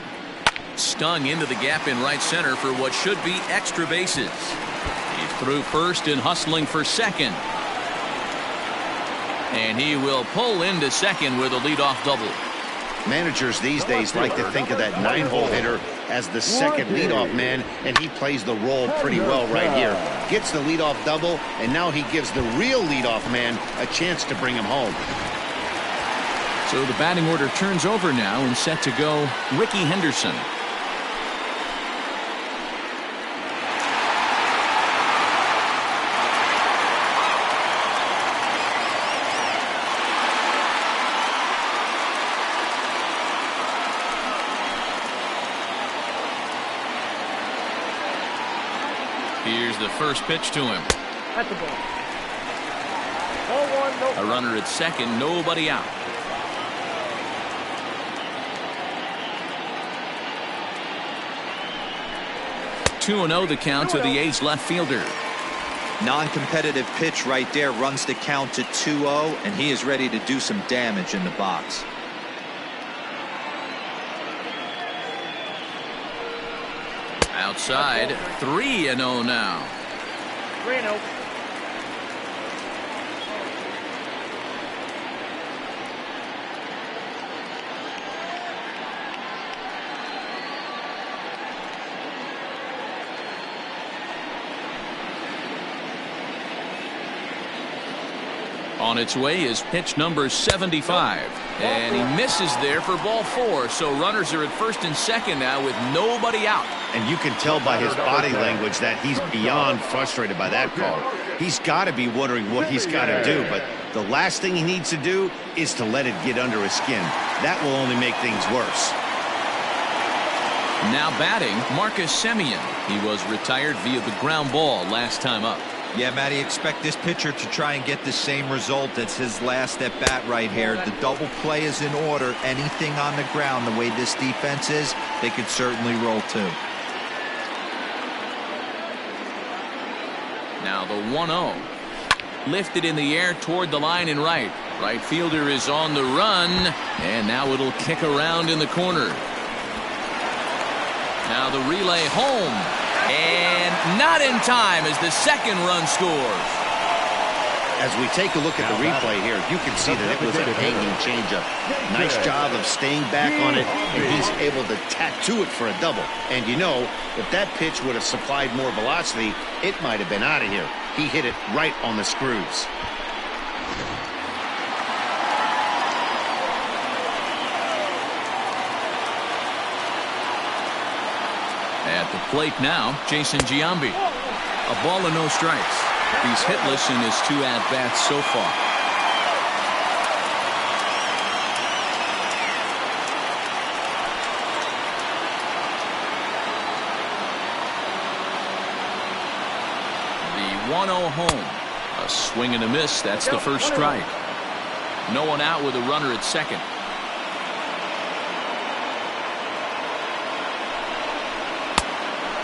Stung into the gap in right center for what should be extra bases. He's through first and hustling for second. And he will pull into second with a leadoff double. Managers these days like to think of that 9-hole hitter as the second leadoff man, and he plays the role pretty well right here. Gets the leadoff double, and now he gives the real leadoff man a chance to bring him home. So the batting order turns over now, and set to go Ricky Henderson. Here's the first pitch to him. That's the ball. Ball 1, no. A runner at second, nobody out. Two 2-0 the count to the A's left fielder. Non-competitive pitch right there, runs the count to 2-0, and he is ready to do some damage in the box. Outside, 3-0 now. 3-0. On its way is pitch number 75, and he misses there for ball 4. So runners are at first and second now with nobody out. And you can tell by his body language that he's beyond frustrated by that call. He's got to be wondering what he's got to do, but the last thing he needs to do is to let it get under his skin. That will only make things worse. Now batting, Marcus Semien. He was retired via the ground ball last time up. Yeah, Matty, expect this pitcher to try and get the same result as his last at bat right here. The double play is in order. Anything on the ground, the way this defense is, they could certainly roll too. Now the 1-0. Lifted in the air toward the line in right. Right fielder is on the run, and now it'll kick around in the corner. Now the relay home. And not in time as the second run scores. As we take a look at the replay here, you can see that it was a hanging changeup. Nice job of staying back on it, and he's able to tattoo it for a double. And you know, if that pitch would have supplied more velocity, it might have been out of here. He hit it right on the screws. At the plate now, Jason Giambi. A ball and no strikes. He's hitless in his 2 at-bats so far. The 1-0 home. A swing and a miss. That's the first strike. No one out with a runner at second.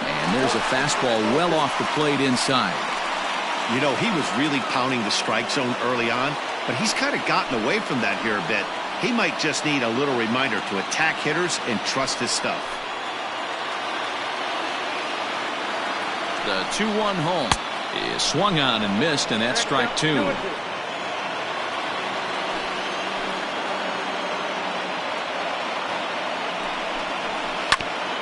And there's a fastball well off the plate inside. You know, he was really pounding the strike zone early on, but he's kind of gotten away from that here a bit. He might just need a little reminder to attack hitters and trust his stuff. The 2-1 home is swung on and missed, and that's strike 2.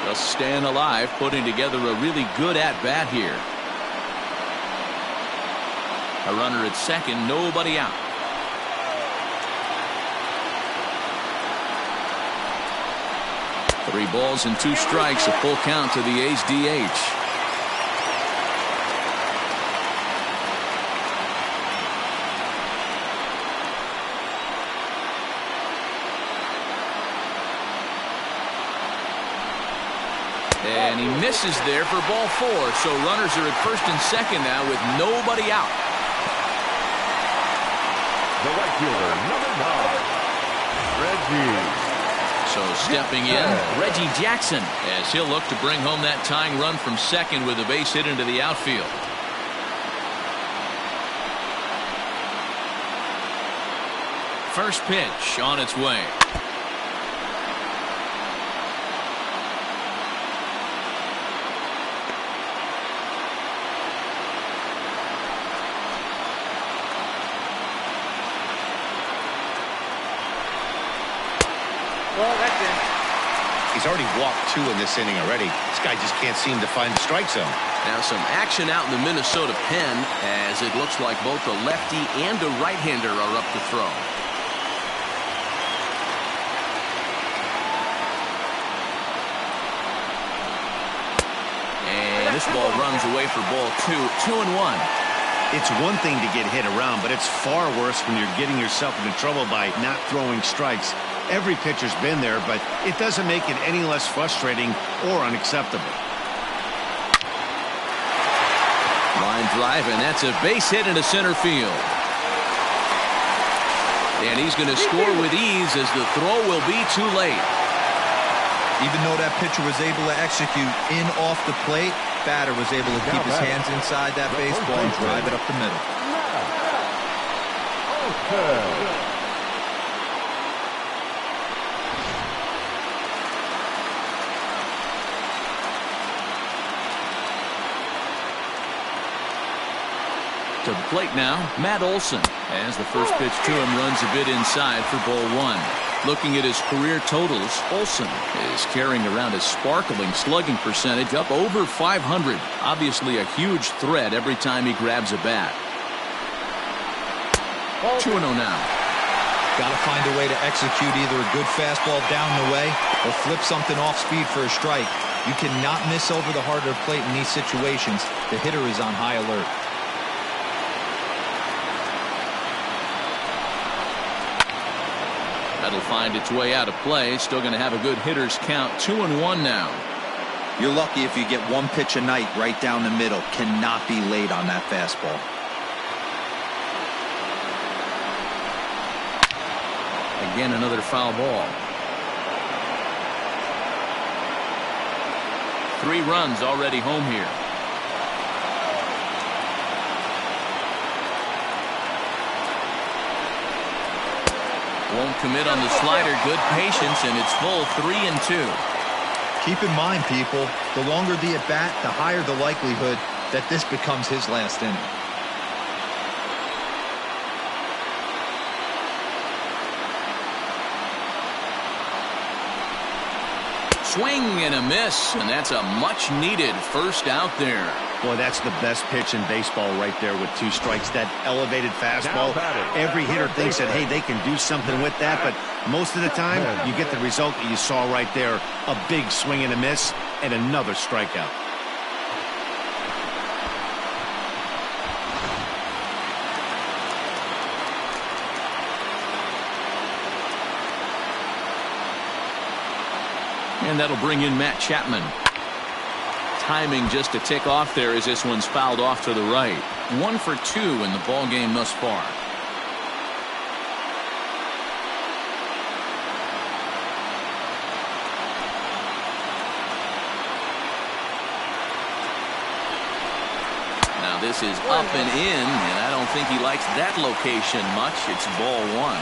Just staying alive, putting together a really good at-bat here. A runner at second, nobody out. Three balls and 2 strikes, a full count to the A's DH. And he misses there for ball 4, so runners are at first and second now with nobody out. The right fielder, number 9, Reggie. So stepping in, Reggie Jackson, as he'll look to bring home that tying run from second with a base hit into the outfield. First pitch on its way. He's already walked 2 in this inning already. This guy just can't seem to find the strike zone. Now some action out in the Minnesota pen, as it looks like both the lefty and the right-hander are up to throw. And this ball runs away for ball 2, 2-1. It's one thing to get hit around, but it's far worse when you're getting yourself into trouble by not throwing strikes. Every pitcher's been there, but it doesn't make it any less frustrating or unacceptable. Line drive, and that's a base hit into center field. And he's going to score with ease, as the throw will be too late. Even though that pitcher was able to execute in off the plate, batter was able to keep his hands inside that baseball and drive it up the middle. Okay. To the plate now, Matt Olson, as the first pitch to him runs a bit inside for ball 1. Looking at his career totals, Olson is carrying around a sparkling slugging percentage up over 500. Obviously a huge threat every time he grabs a bat. 2-0 now. Got to find a way to execute either a good fastball down the way or flip something off speed for a strike. You cannot miss over the heart of the plate in these situations. The hitter is on high alert. That'll find its way out of play. Still going to have a good hitter's count. 2-1 now. You're lucky if you get one pitch a night right down the middle. Cannot be late on that fastball. Again, another foul ball. 3 runs already home here. Won't commit on the slider. Good patience, and it's full 3-2. Keep in mind, people, the longer the at-bat, the higher the likelihood that this becomes his last inning. swing and a miss, and that's a much-needed first out there. Boy, that's the best pitch in baseball right there with 2 strikes. That elevated fastball. Every hitter thinks that, hey, they can do something with that, but most of the time, you get the result that you saw right there. A big swing and a miss, and another strikeout. And that'll bring in Matt Chapman. Timing just to tick off there as this one's fouled off to the right. 1 for 2 in the ball game thus far. Now this is up and in, and I don't think he likes that location much. It's ball 1.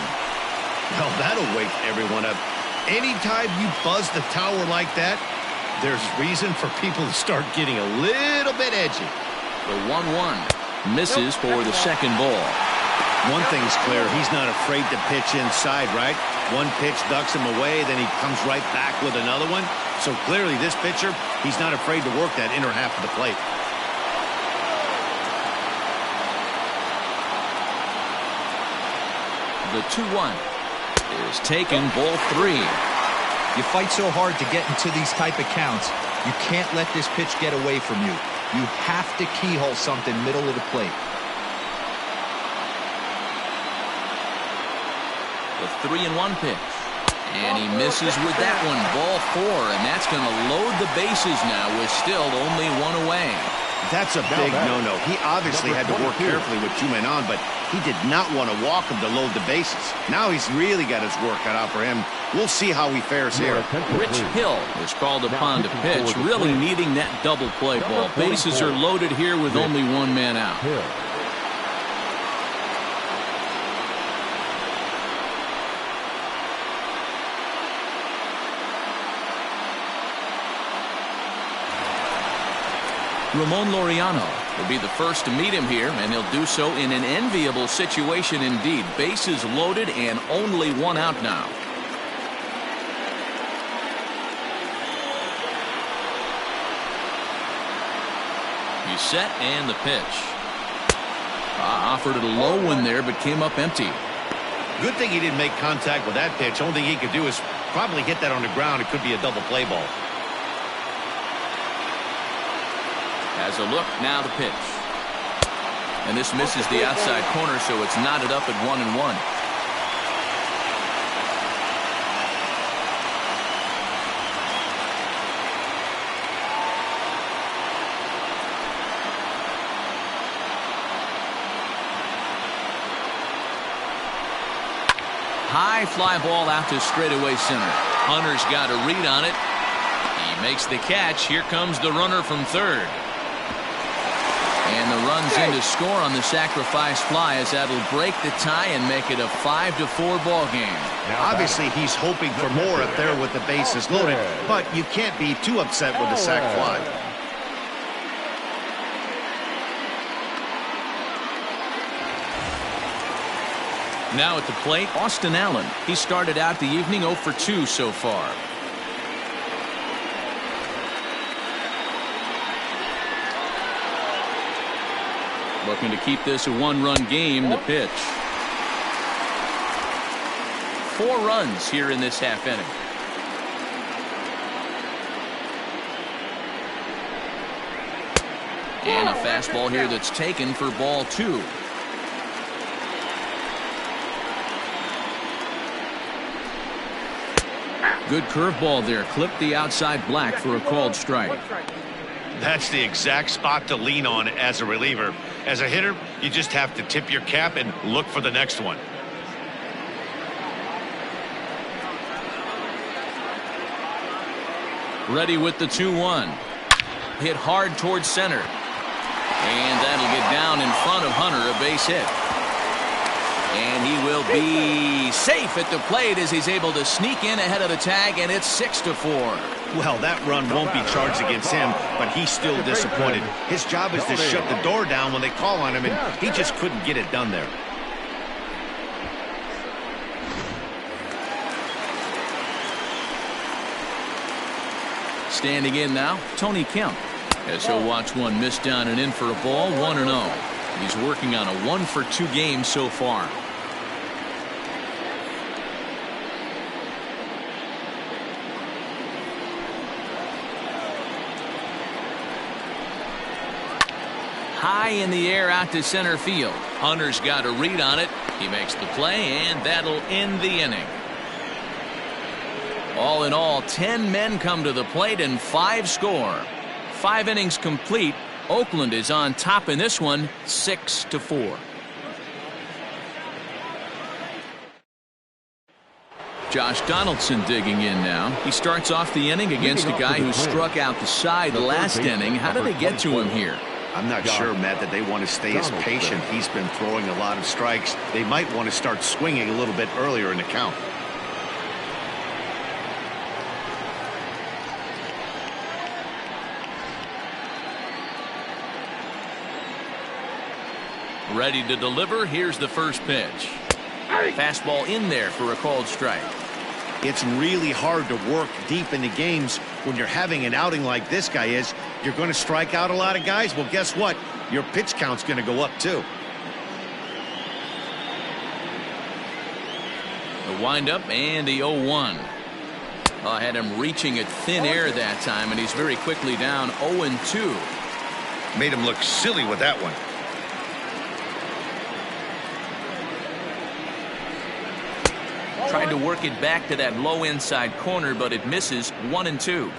Well, that'll wake everyone up. Anytime you buzz the tower like that, there's reason for people to start getting a little bit edgy. The 1-1 misses for the second ball. One thing's clear, he's not afraid to pitch inside, right? One pitch ducks him away, then he comes right back with another one. So clearly this pitcher, he's not afraid to work that inner half of the plate. The 2-1 is taken, ball 3. You fight so hard to get into these type of counts, you can't let this pitch get away from you. You have to keyhole something middle of the plate. The 3-1 pitch. And he misses with that one, ball 4, and that's going to load the bases now with still only 1 away. That's a big no-no. He obviously had to work carefully with 2 men on, but he did not want to walk him to load the bases. Now he's really got his work cut out for him. We'll see how he fares here. Rich Hill is called upon to pitch, really needing that double play ball. Bases are loaded here with only 1 man out. Ramon Laureano will be the first to meet him here, and he'll do so in an enviable situation indeed. Bases loaded and only 1 out now. He's set, and the pitch. Offered it a low one there, but came up empty. Good thing he didn't make contact with that pitch. Only thing he could do is probably hit that on the ground. It could be a double play ball. Has a look, now the pitch. And this misses the outside corner, so it's knotted up at 1-1. High fly ball out to straightaway center. Hunter's got a read on it. He makes the catch. Here comes the runner from third. And the run's in to score on the sacrifice fly, as that'll break the tie and make it a 5-4 ball game. Obviously, he's hoping for more up there with the bases loaded, but you can't be too upset with the sac fly. Now at the plate, Austin Allen. He started out the evening 0 for 2 so far. Looking to keep this a 1-run game. The pitch. 4 runs here in this half inning. And a fastball here that's taken for ball 2. Good curveball there. Clipped the outside black for a called strike. That's the exact spot to lean on as a reliever. As a hitter, you just have to tip your cap and look for the next one. Ready with the 2-1. Hit hard towards center. And that'll get down in front of Hunter, a base hit. And he will be safe at the plate as he's able to sneak in ahead of the tag, and it's 6-4. Well, that run won't be charged against him, but he's still disappointed. His job is to shut the door down when they call on him, and he just couldn't get it done there. Standing in now, Tony Kemp. As he'll watch one miss down and in for a ball, 1-0. He's working on a 1-for-2 game so far. High in the air out to center field. Hunter's got a read on it. He makes the play, and that'll end the inning. All in all, 10 men come to the plate and 5 score. 5 innings complete. Oakland is on top in this one, 6-4. Josh Donaldson digging in now. He starts off the inning against a guy who struck out the side last inning. How did they get to him here? I'm not sure, Matt, that they want to stay as patient. He's been throwing a lot of strikes. They might want to start swinging a little bit earlier in the count. Ready to deliver. Here's the first pitch. Fastball in there for a called strike. It's really hard to work deep into games when you're having an outing like this guy is. You're going to strike out a lot of guys. Well, guess what? Your pitch count's going to go up too. The windup and the 0-1. I had him reaching at thin air that time, and he's very quickly down 0-2. Made him look silly with that one. Tried to work it back to that low inside corner, but it misses. 1-2.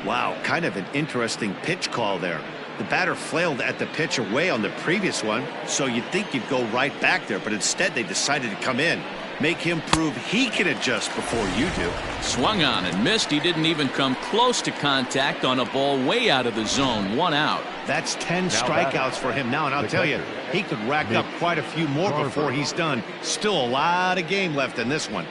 Wow, kind of an interesting pitch call there. The batter flailed at the pitch away on the previous one, so you'd think you'd go right back there, but instead they decided to come in. Make him prove he can adjust before you do. Swung on and missed. He didn't even come close to contact on a ball way out of the zone. 1 out. That's 10 strikeouts for him now, and I'll tell you, he could rack up quite a few more before he's done. Still a lot of game left in this one.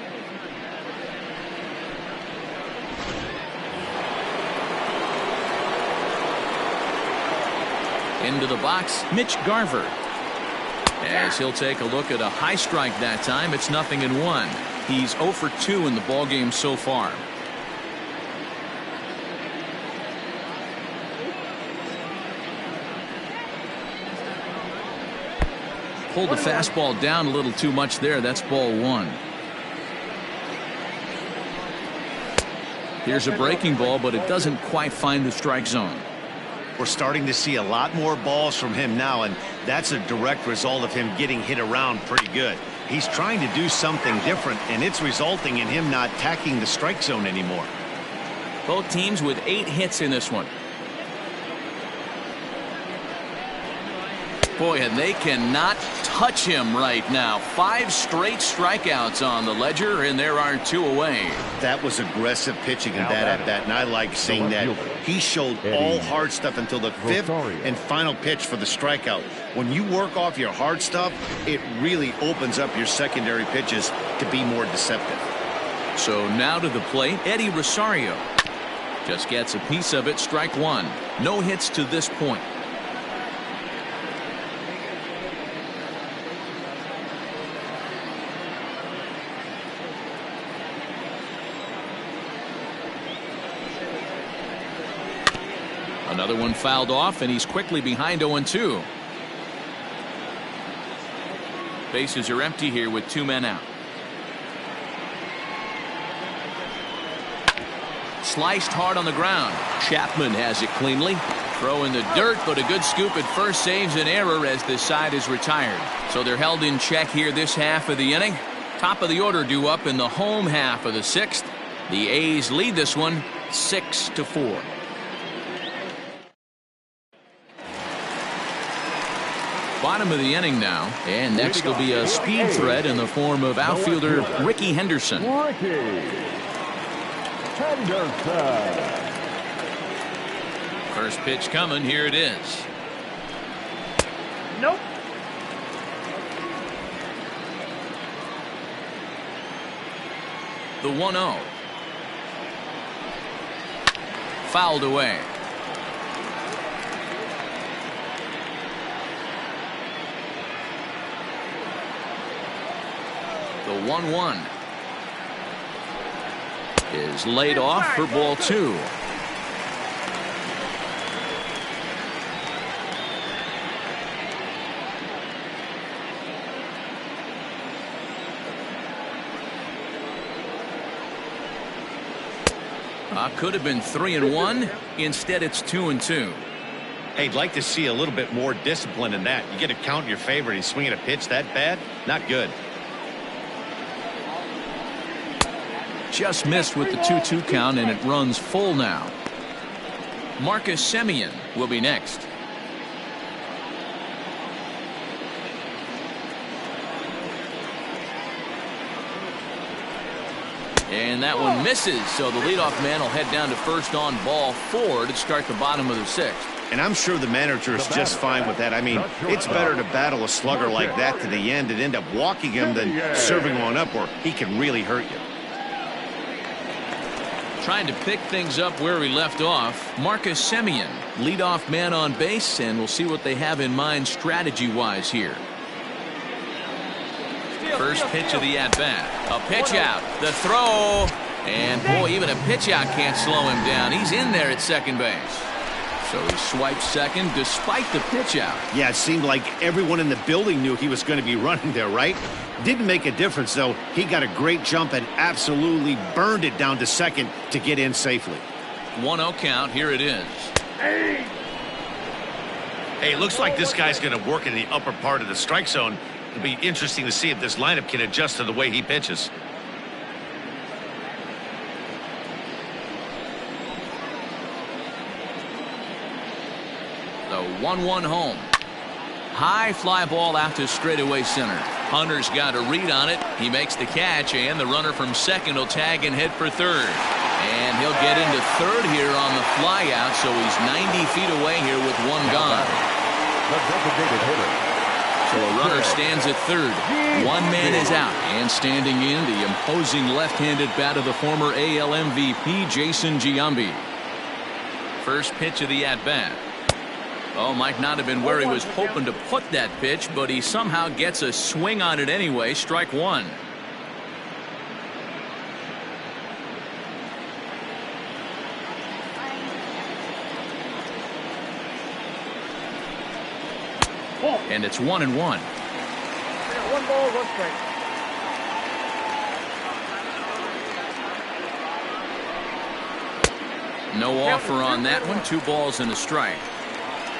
Into the box, Mitch Garver. As he'll take a look at a high strike that time, it's 0-1. He's 0 for 2 in the ballgame so far. Pulled the fastball down a little too much there. That's ball 1. Here's a breaking ball, but it doesn't quite find the strike zone. We're starting to see a lot more balls from him now, and that's a direct result of him getting hit around pretty good. He's trying to do something different, and it's resulting in him not tacking the strike zone anymore. Both teams with 8 hits in this one. Boy, and they cannot touch him right now. 5 straight strikeouts on the ledger, and there are 2 away. That was aggressive pitching in that at bat, and I like seeing that. He showed all hard stuff until the 5th and final pitch for the strikeout. When you work off your hard stuff, it really opens up your secondary pitches to be more deceptive. So now to the plate, Eddie Rosario. Just gets a piece of it, strike 1. No hits to this point. Another one fouled off, and he's quickly behind 0-2. Bases are empty here with 2 men out. Sliced hard on the ground. Chapman has it cleanly. Throw in the dirt, but a good scoop at first saves an error as this side is retired. So they're held in check here this half of the inning. Top of the order due up in the home half of the 6th. The A's lead this one 6-4. Bottom of the inning now, and next will be a speed threat in the form of outfielder Ricky Henderson. First pitch coming, here it is. Nope. The 1-0. Fouled away. The 1-1 is laid off for ball 2. Could have been 3-1. Instead, it's 2-2. Hey, I'd like to see a little bit more discipline in that. You get a count in your favor and he's swinging a pitch that bad? Not good. Just missed with the 2-2 count, and it runs full now. Marcus Semien will be next. And that one misses, so the leadoff man will head down to first on ball 4 to start the bottom of the 6th. And I'm sure the manager is just fine with that. I mean, it's better to battle a slugger like that to the end and end up walking him than serving one up where he can really hurt you. Trying to pick things up where he left off. Marcus Semien, leadoff man on base, and we'll see what they have in mind strategy-wise here. First pitch of the at-bat. A pitch out. The throw. And, boy, even a pitch out can't slow him down. He's in there at second base. So he swipes second despite the pitch out. Yeah, it seemed like everyone in the building knew he was going to be running there, right? Didn't make a difference, though. He got a great jump and absolutely burned it down to second to get in safely. 1-0 count. Here it is. Hey, it looks like this guy's going to work in the upper part of the strike zone. It'll be interesting to see if this lineup can adjust to the way he pitches. The 1-1 home. High fly ball out to straightaway center. Hunter's got a read on it. He makes the catch, and the runner from second will tag and head for third. And he'll get into third here on the fly out, so he's 90 feet away here with one gone. The designated hitter. So a runner stands at third. One man is out, and standing in, the imposing left-handed bat of the former AL MVP, Jason Giambi. First pitch of the at-bat. Oh, might not have been where he was hoping to put that pitch, but he somehow gets a swing on it anyway. Strike one. And it's 1-1. 1 ball, 1 strike. No offer on that one. 2 balls and a strike.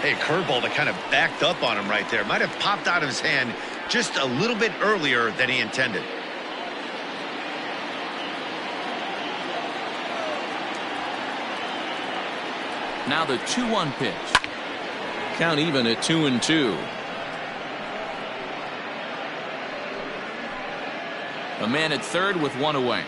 Hey, curveball that kind of backed up on him right there. Might have popped out of his hand just a little bit earlier than he intended. Now the 2-1 pitch. Count even at 2-2. A man at third with 1 away.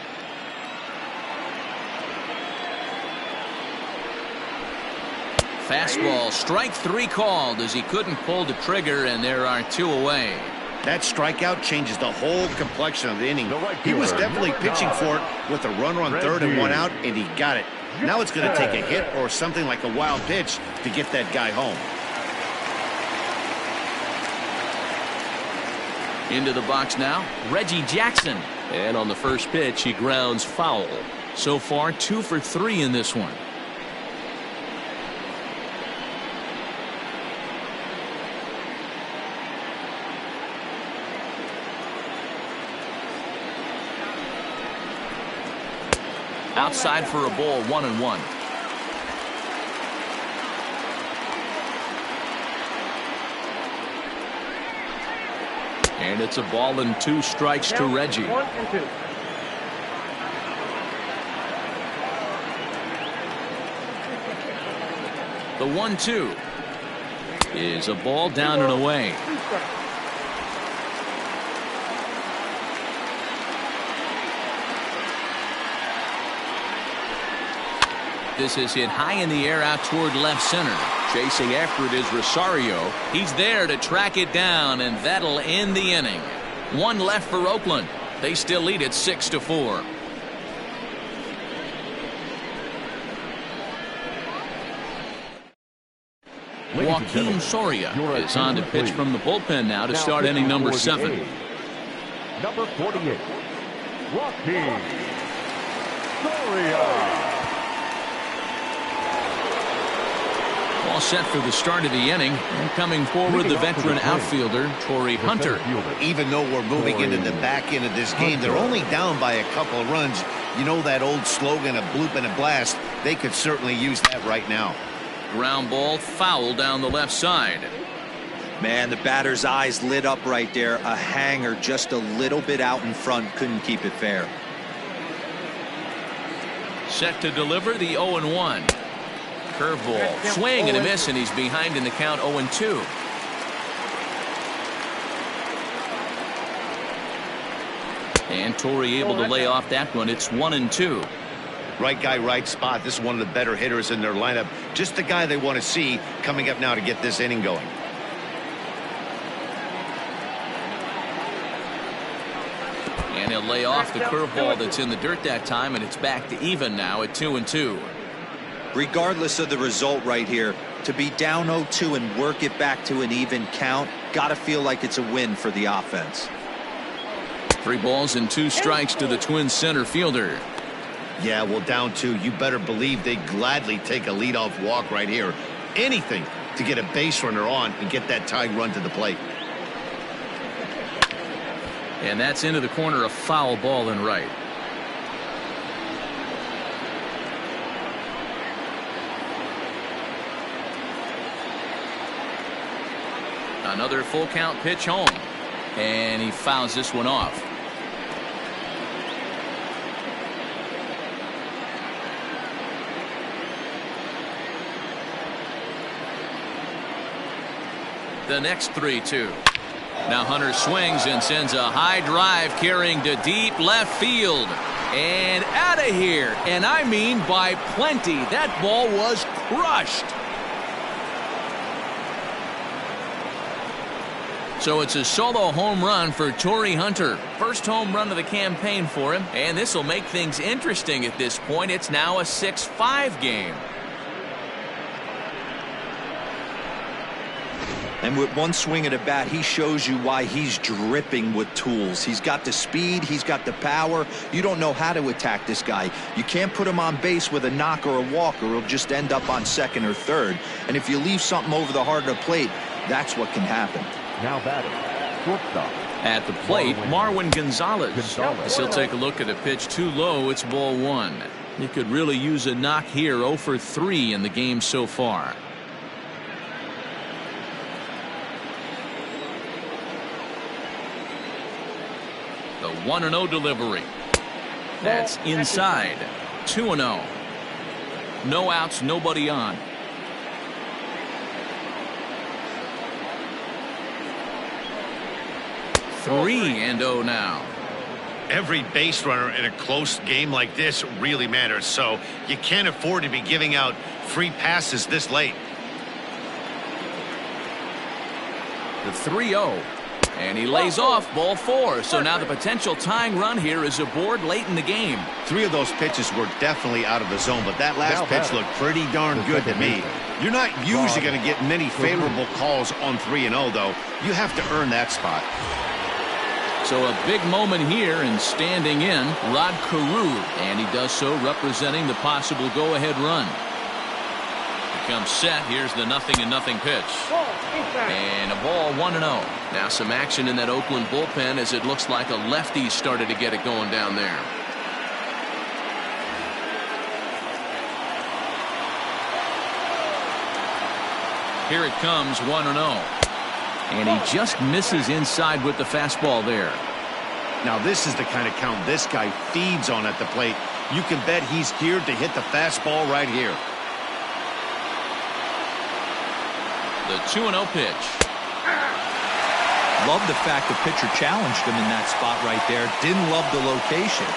Fastball, strike 3 called as he couldn't pull the trigger, and there are 2 away. That strikeout changes the whole complexion of the inning. He was definitely pitching for it with a runner on third and 1 out, and he got it. Now it's going to take a hit or something like a wild pitch to get that guy home. Into the box now, Reggie Jackson. And on the first pitch, he grounds foul. So far, 2 for 3 in this one. Outside for a ball, 1-1. And it's a ball and 2 strikes to Reggie. 1 and 2. The 1-2 is a ball down and away. This is hit high in the air out toward left center. Chasing after it is Rosario. He's there to track it down, and that'll end the inning. 1 left for Oakland. They still lead it 6-4. Joaquin Soria is on to pitch from the bullpen now to start inning number 7. Number 48, Joaquin Soria. All set for the start of the inning, and coming forward the veteran outfielder Torrey Hunter. Even though we're moving into the back end of this game, they're only down by a couple of runs. You know that old slogan, a bloop and a blast? They could certainly use that right now. Ground ball, foul down the left side. Man, the batter's eyes lit up right there. A hanger just a little bit out in front. Couldn't keep it fair. Set to deliver the 0-1. Curveball. Swing and a miss, and he's behind in the count 0-2. And Tory able to lay off that one. It's 1-2. Right guy, right spot. This is one of the better hitters in their lineup. Just the guy they want to see coming up now to get this inning going. And he'll lay off the curveball that's in the dirt that time, and it's back to even now at 2-2. Regardless of the result right here, to be down 0-2 and work it back to an even count, gotta feel like it's a win for the offense. 3 balls and 2 strikes to the Twins center fielder. Yeah, well, down 2, you better believe they'd gladly take a leadoff walk right here. Anything to get a base runner on and get that tying run to the plate. And that's into the corner, a foul ball and right. Another full count pitch home. And he fouls this one off. The next 3-2. Now Hunter swings and sends a high drive carrying to deep left field. And out of here. And I mean by plenty. That ball was crushed. So it's a solo home run for Tory Hunter. First home run of the campaign for him. And this will make things interesting at this point. It's now a 6-5 game. And with one swing of the bat, he shows you why he's dripping with tools. He's got the speed. He's got the power. You don't know how to attack this guy. You can't put him on base with a knock or a walk, or he'll just end up on second or third. And if you leave something over the heart of the plate, that's what can happen. Now batting, shortstop. At the plate, Marwin Gonzalez. As he'll take a look at a pitch too low, it's ball 1. He could really use a knock here. 0 for 3 in the game so far. The 1-0 delivery. That's inside. 2-0. No outs, nobody on. 3-0 now. Every base runner in a close game like this really matters, so you can't afford to be giving out free passes this late. The 3-0. And he lays off ball 4. So now the potential tying run here is aboard late in the game. 3 of those pitches were definitely out of the zone, but that last pitch looked pretty darn good to me. You're not usually going to get many favorable calls on 3-0, though. You have to earn that spot. So a big moment here, and standing in, Rod Carew. And he does so representing the possible go-ahead run. He comes set. Here's the 0-0 pitch. And a ball 1-0. Now some action in that Oakland bullpen as it looks like a lefty started to get it going down there. Here it comes, 1-0. And he just misses inside with the fastball there. Now this is the kind of count this guy feeds on at the plate. You can bet he's geared to hit the fastball right here. The 2-0 pitch. Love the fact the pitcher challenged him in that spot right there. Didn't love the location.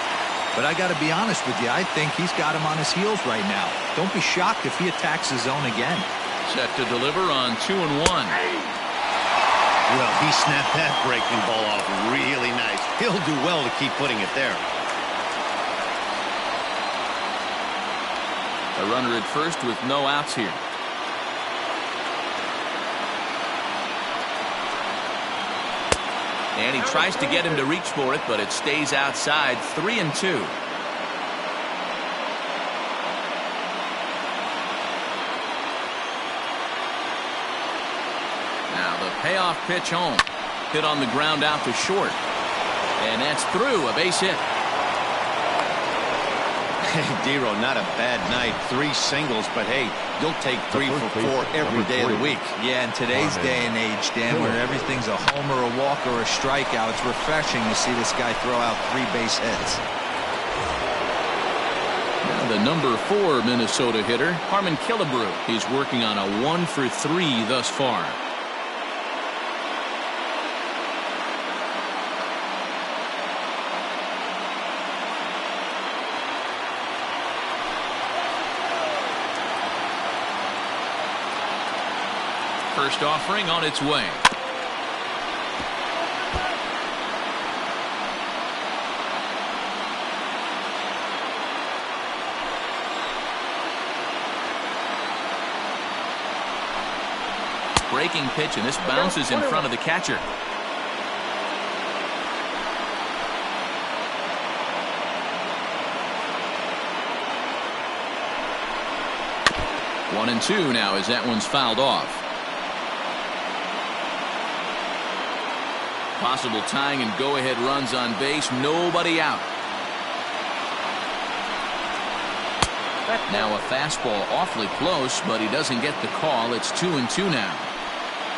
But I got to be honest with you, I think he's got him on his heels right now. Don't be shocked if he attacks his zone again. Set to deliver on 2-1. Well, he snapped that breaking ball off really nice. He'll do well to keep putting it there. A runner at first with no outs here. And he tries to get him to reach for it, but it stays outside. 3-2. Now the payoff pitch home. Hit on the ground out to short. And that's through, a base hit. D-Row, not a bad night. 3 singles, but hey, you'll take 3 for 4 every day of the week. Yeah, in today's day and age, Dan, where everything's a homer, a walk, or a strikeout, it's refreshing to see this guy throw out 3 base hits. Now the number 4 Minnesota hitter, Harmon Killebrew. He's working on a 1 for 3 thus far. First offering on its way. Breaking pitch, and this bounces in front of the catcher. One and two now as that one's fouled off. Possible tying and go-ahead runs on base. Nobody out. Now a fastball awfully close, but he doesn't get the call. It's 2-2 now.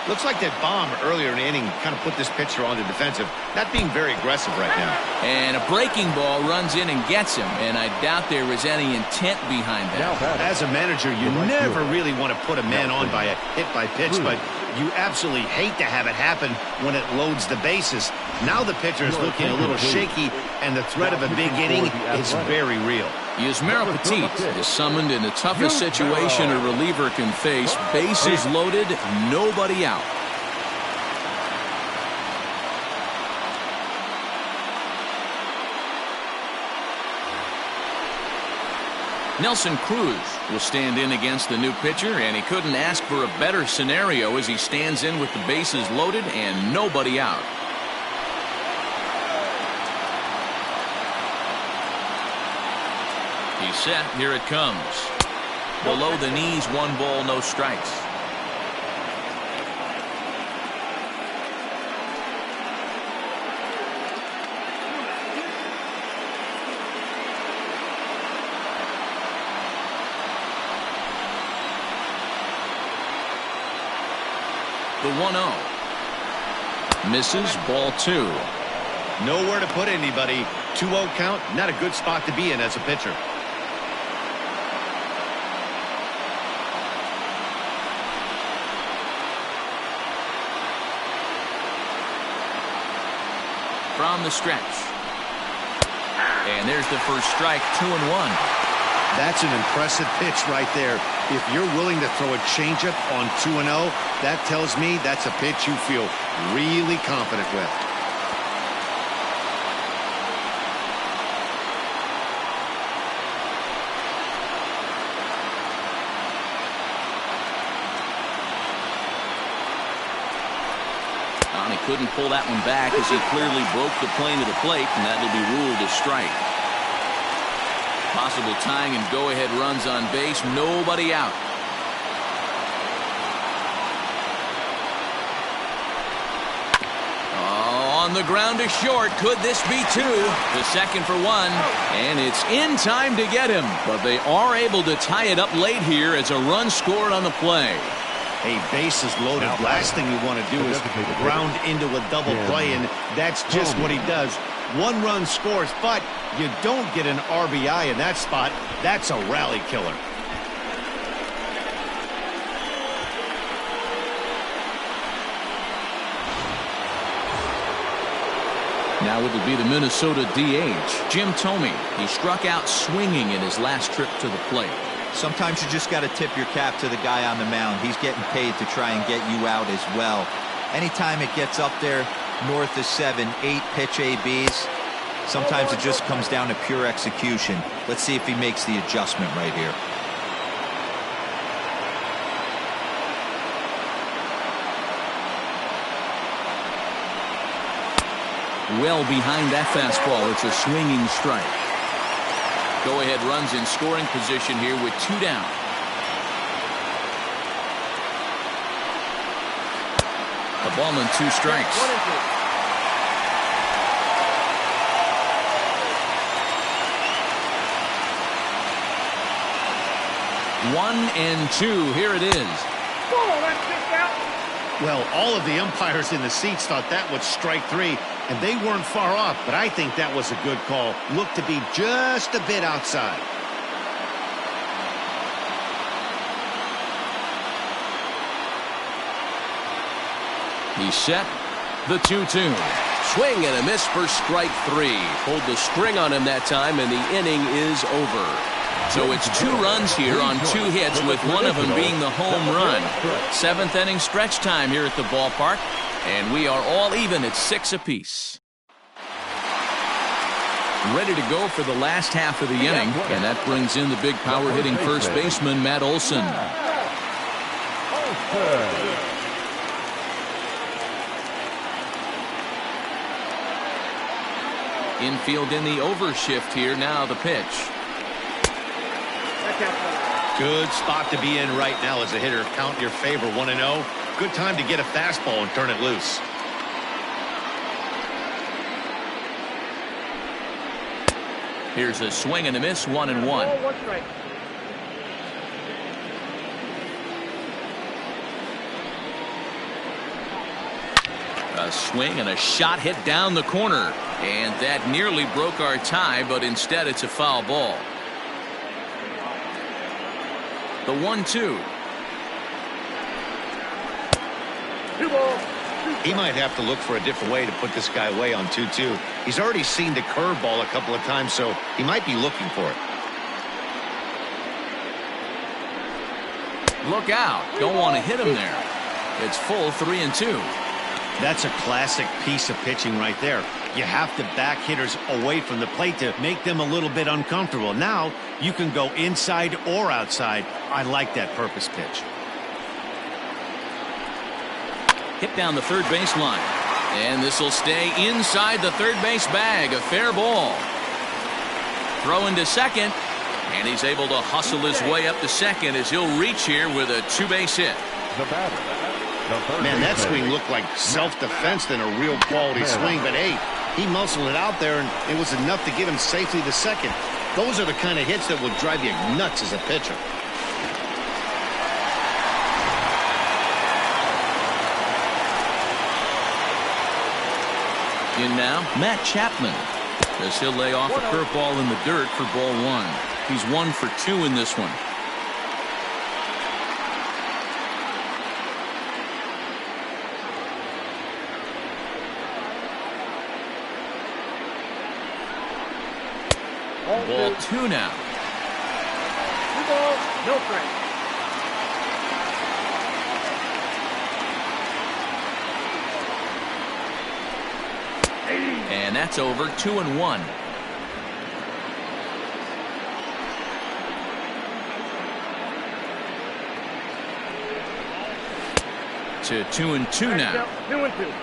Looks like that bomb earlier in the inning kind of put this pitcher on the defensive. Not being very aggressive right now. And a breaking ball runs in and gets him, and I doubt there was any intent behind that. As a manager, you never really want to put a man on by a hit by pitch, but you absolutely hate to have it happen when it loads the bases. Now the pitcher is looking a little shaky, and the threat of a big inning is very real. Yusmeiro Petit is summoned in the toughest situation a reliever can face. Bases loaded, nobody out. Nelson Cruz will stand in against the new pitcher, and he couldn't ask for a better scenario as he stands in with the bases loaded and nobody out. He's set. Here it comes. Below the knees, 1 ball, no strikes. The 1-0. Misses, ball 2. Nowhere to put anybody. 2-0 count, not a good spot to be in as a pitcher. From the stretch. And there's the first strike, 2-1. That's an impressive pitch right there. If you're willing to throw a changeup on 2-0, that tells me that's a pitch you feel really confident with. He couldn't pull that one back as he clearly broke the plane to the plate, and that'll be ruled a strike. Possible tying and go-ahead runs on base. Nobody out. On the ground to short. Could this be 2? The second for 1. And it's in time to get him. But they are able to tie it up late here as a run scored on the play. Hey, bases loaded. Last thing you want to do is ground into a double play, and that's just what he does. 1 run scores, but you don't get an RBI in that spot. That's a rally killer. Now it will be the Minnesota DH, Jim Tomy. He struck out swinging in his last trip to the plate. Sometimes you just got to tip your cap to the guy on the mound. He's getting paid to try and get you out as well. Anytime it gets up there north of 7, 8 pitch ABs, sometimes it just comes down to pure execution. Let's see if he makes the adjustment right here. Well behind that fastball. It's a swinging strike. Go-ahead runs in scoring position here with 2 down. A ball and 2 strikes. 1-2. Here it is. Well, all of the umpires in the seats thought that was strike three, and they weren't far off, but I think that was a good call. Looked to be just a bit outside. He's set. The 2-2. Swing and a miss for strike three. Pulled the string on him that time, and the inning is over. So it's 2 runs here on 2 hits, with one of them being the home run. 7th inning stretch time here at the ballpark, and we are all even at 6 apiece. Ready to go for the last half of the inning, and that brings in the big power hitting first baseman, Matt Olson. Infield in the overshift here. Now the pitch. Good spot to be in right now as a hitter. Count in your favor, 1-0. Good time to get a fastball and turn it loose. Here's a swing and a miss, 1-1. A swing and a shot hit down the corner, and that nearly broke our tie, but instead it's a foul ball. The 1-2. He might have to look for a different way to put this guy away on 2-2. He's already seen the curveball a couple of times, so he might be looking for it. Look out. Don't want to hit him there. It's full 3-2. That's a classic piece of pitching right there. You have to back hitters away from the plate to make them a little bit uncomfortable. Now you can go inside or outside. I like that purpose pitch. Hit down the third base line, and this will stay inside the third base bag. A fair ball. Throw into second, and he's able to hustle his way up to second as he'll reach here with a 2-base hit. The batter. Man, that swing looked like self-defense than a real quality swing, but hey, he muscled it out there, and it was enough to get him safely to second. Those are the kind of hits that will drive you nuts as a pitcher. In now, Matt Chapman, as he'll lay off a curveball in the dirt for ball 1. He's 1 for 2 in this one. Ball 2 now. 2 balls, no strike. And that's over. 2-1. To 2-2 now. 2-2.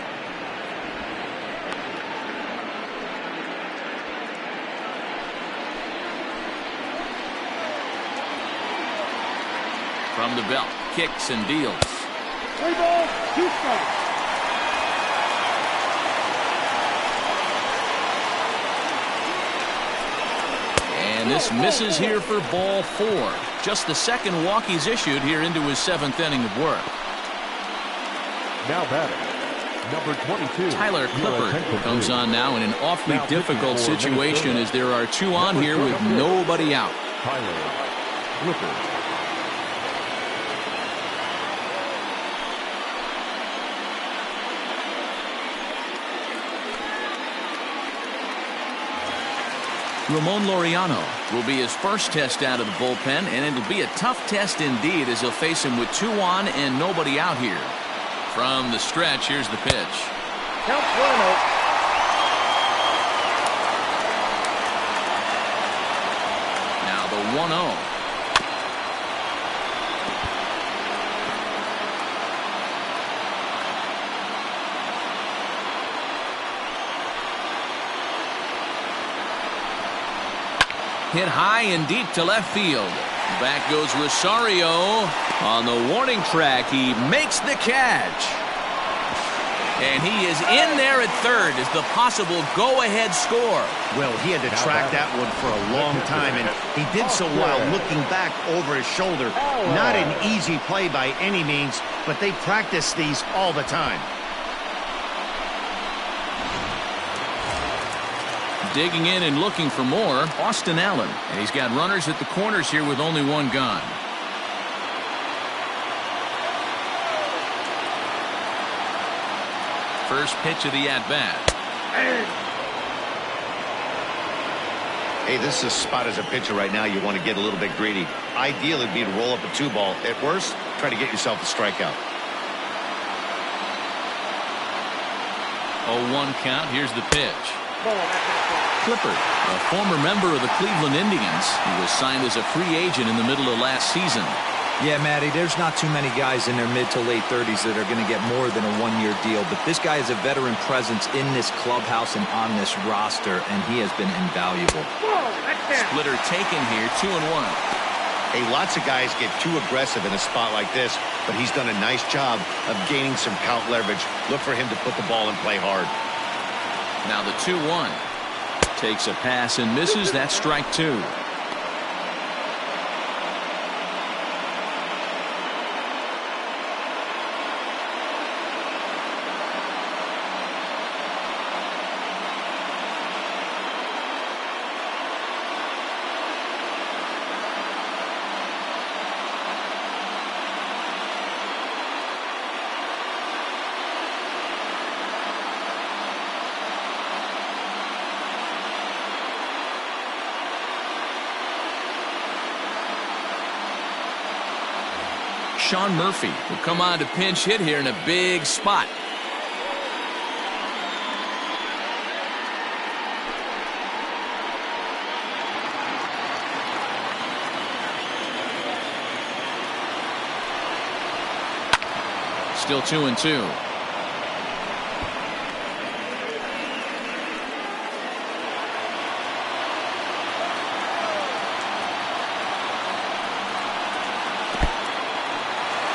From the belt, kicks and deals. 3 balls, 2 strikes. And this misses here for ball 4. Just the second walk he's issued here into his 7th inning of work. Now batting, number 22. Tyler Clippard comes on now in an awfully difficult situation as there are 2 on here with nobody out. Tyler Clippard. Ramon Laureano will be his first test out of the bullpen, and it'll be a tough test indeed as he'll face him with 2 on and nobody out here. From the stretch, here's the pitch. Count 1-0. Now the 1-0. Hit high and deep to left field. Back goes Rosario on the warning track. He makes the catch. And he is in there at third as the possible go-ahead score. Well, he had to track that one for a long time, and he did so while looking back over his shoulder. Not an easy play by any means, but they practice these all the time. Digging in and looking for more, Austin Allen. And he's got runners at the corners here with only one gone. First pitch of the at-bat. Hey, this is a spot as a pitcher right now you want to get a little bit greedy. Ideal would be to roll up a 2-ball. At worst, try to get yourself a strikeout. 0-1 count. Here's the pitch. Clippard, a former member of the Cleveland Indians. He was signed as a free agent in the middle of last season. Yeah, Matty, there's not too many guys in their mid to late 30s that are going to get more than a one-year deal, but this guy is a veteran presence in this clubhouse and on this roster, and he has been invaluable. Splitter taken here, 2-1. Hey, lots of guys get too aggressive in a spot like this, but he's done a nice job of gaining some count leverage. Look for him to put the ball in play hard. Now the 2-1. Takes a pass and misses. That's strike 2. Sean Murphy will come on to pinch hit here in a big spot. Still 2-2.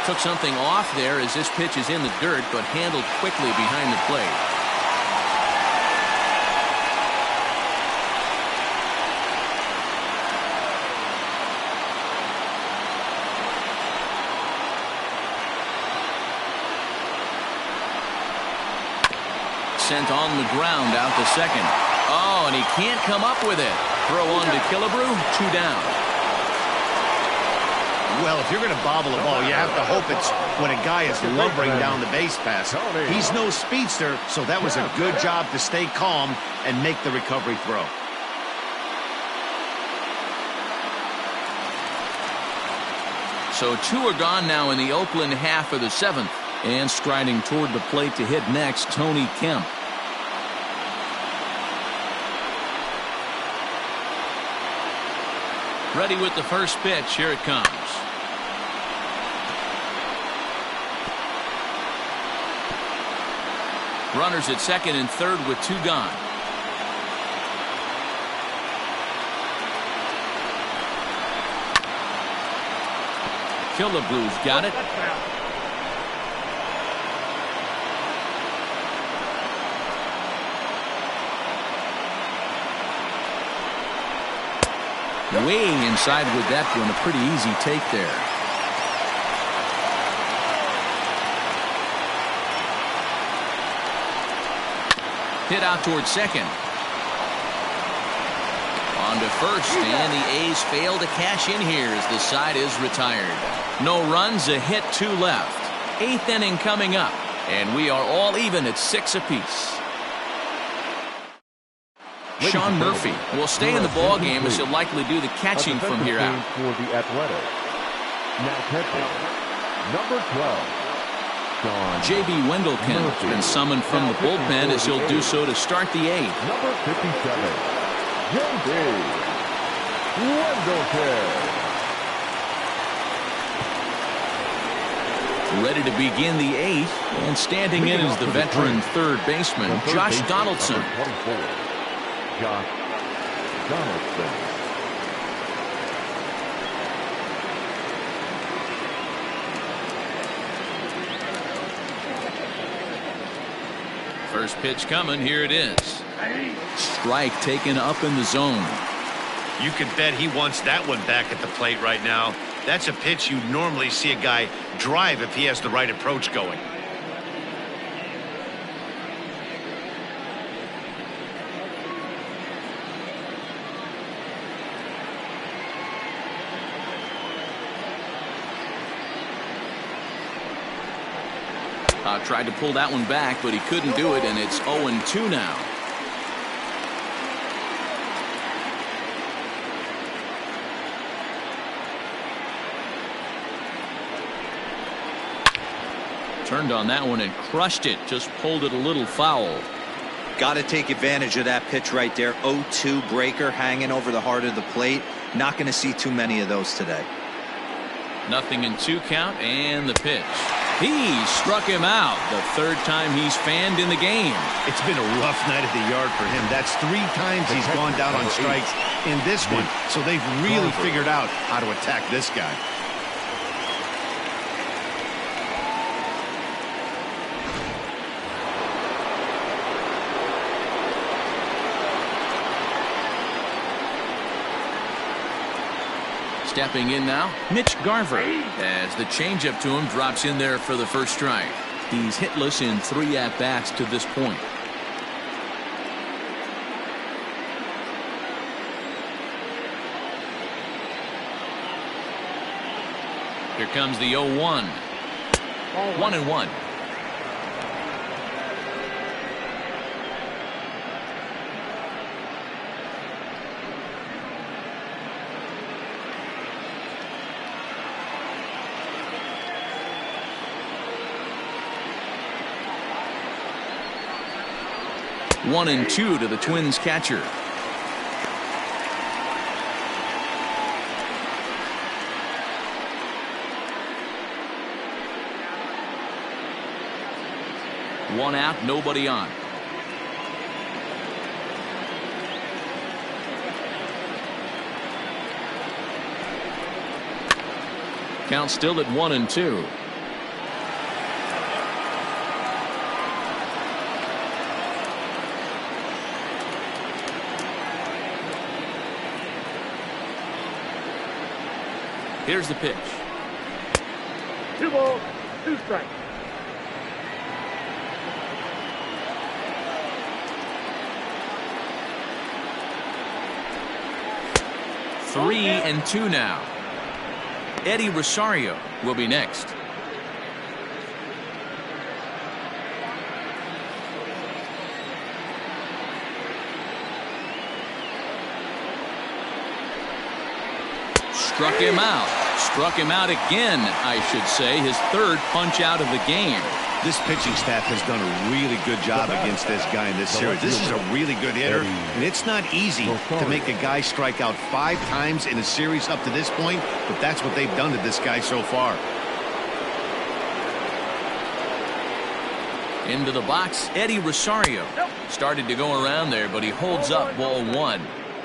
Took something off there as this pitch is in the dirt, but handled quickly behind the plate. Sent on the ground out to second. Oh, and he can't come up with it. Throw on to Killebrew, 2 down. Well, if you're going to bobble a ball, you have to hope it's when a guy is lumbering down the base pass. He's no speedster, so that was a good job to stay calm and make the recovery throw. So 2 are gone now in the Oakland half of the 7th. And striding toward the plate to hit next, Tony Kemp. Ready with the first pitch. Here it comes. Runners at second and third with 2 gone. Killebrew's got it. Way inside with that one. A pretty easy take there. Hit out towards second. On to first, and the A's fail to cash in here as the side is retired. No runs, a hit, 2 left. 8th inning coming up, and we are all even at 6 apiece. Sean Murphy will stay in the ball game as he'll likely do the catching from here out. For the Athletics. Now catching, number 12. J.B. Wendelken has been summoned from the bullpen as he'll do so to start the 8th. Number 57, J.B. Wendelken. Ready to begin the 8th, and standing in is the veteran third baseman, Josh Donaldson. Number 24, Josh Donaldson. First pitch coming. Here it is. Strike taken up in the zone. You could bet he wants that one back at the plate right now. That's a pitch you normally see a guy drive if he has the right approach going. Tried to pull that one back, but he couldn't do it, and it's 0-2 now. Turned on that one and crushed it. Just pulled it a little foul. Got to take advantage of that pitch right there. 0-2 breaker hanging over the heart of the plate. Not going to see too many of those today. 0-2 count, and the pitch. He struck him out. The third time he's fanned in the game. It's been a rough night at the yard for him. That's 3 times he's gone down on strikes in this one. So they've really figured out how to attack this guy. Stepping in now, Mitch Garver, as the changeup to him drops in there for the first strike. He's hitless in 3 at-bats to this point. Here comes the 0-1. 1-1. One and 2 to the Twins catcher. One out, nobody on. Count still at 1-2. Here's the pitch. 2 balls, 2 strikes. Three and 2 now. Eddie Rosario will be next. Struck him out. Struck him out again, I should say. His 3rd punch out of the game. This pitching staff has done a really good job against this guy in this series. This is a really good hitter, and it's not easy to make a guy strike out 5 times in a series up to this point, but that's what they've done to this guy so far. Into the box, Eddie Rosario. Started to go around there, but he holds up ball 1.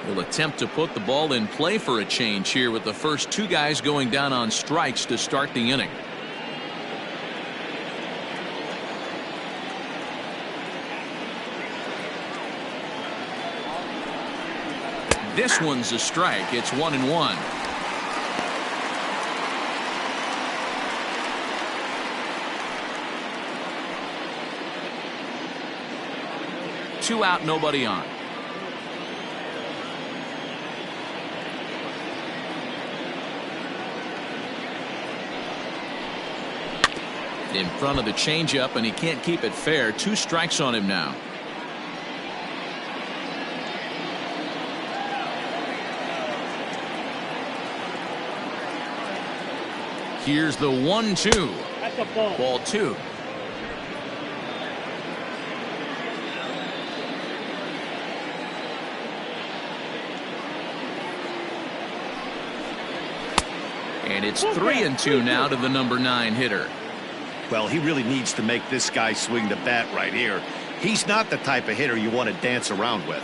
He'll attempt to put the ball in play for a change here with the first 2 guys going down on strikes to start the inning. This one's a strike. It's 1-1. Two out, nobody on. In front of the changeup, and he can't keep it fair. 2 strikes on him now. Here's the 1-2. That's a ball. Ball 2. And it's 3-2 now to the number 9 hitter. Well, he really needs to make this guy swing the bat right here. He's not the type of hitter you want to dance around with.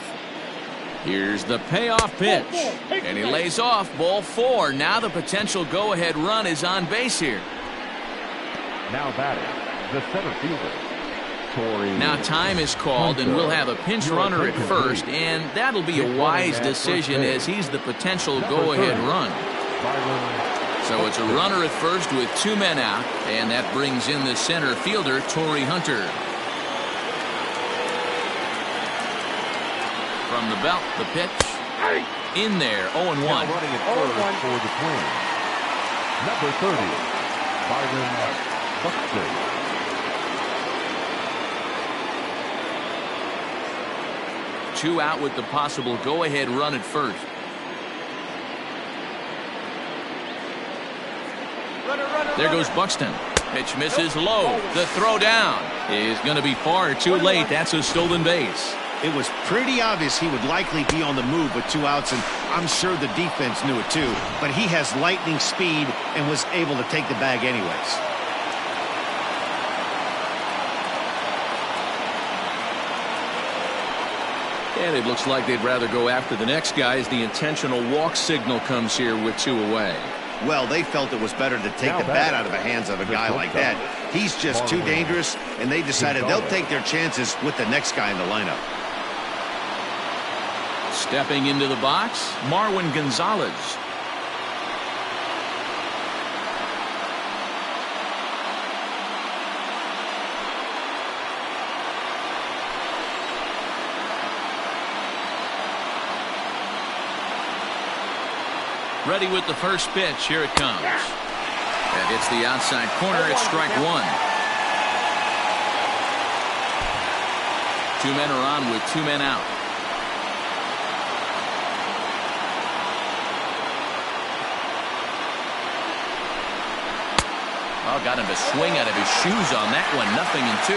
Here's the payoff pitch. And he lays off ball 4. Now the potential go-ahead run is on base here. Now batting, the center fielder, Now time is called, and we'll have a pinch runner at first, and that'll be a wise decision as he's the potential go-ahead run. So it's a runner at first with 2 men out, and that brings in the center fielder, Torrey Hunter. From the belt, the pitch. In there, 0-1. Now running at first for the Twins. Number 30, Byron Buxton. Two out with the possible go-ahead run at first. There goes Buxton. Pitch misses low. The throw down is going to be far too late. That's a stolen base. It was pretty obvious he would likely be on the move with 2 outs, and I'm sure the defense knew it too. But he has lightning speed and was able to take the bag anyways. And it looks like they'd rather go after the next guy as the intentional walk signal comes here with 2 away. Well, they felt it was better to take the bat out of the hands of a guy like that. He's just too dangerous, and they decided they'll take their chances with the next guy in the lineup. Stepping into the box, Marwin Gonzalez. Ready with the first pitch. Here it comes. That hits the outside corner. It's strike 1. 2 men are on with 2 men out. Oh, got him to swing out of his shoes on that one. 0-2.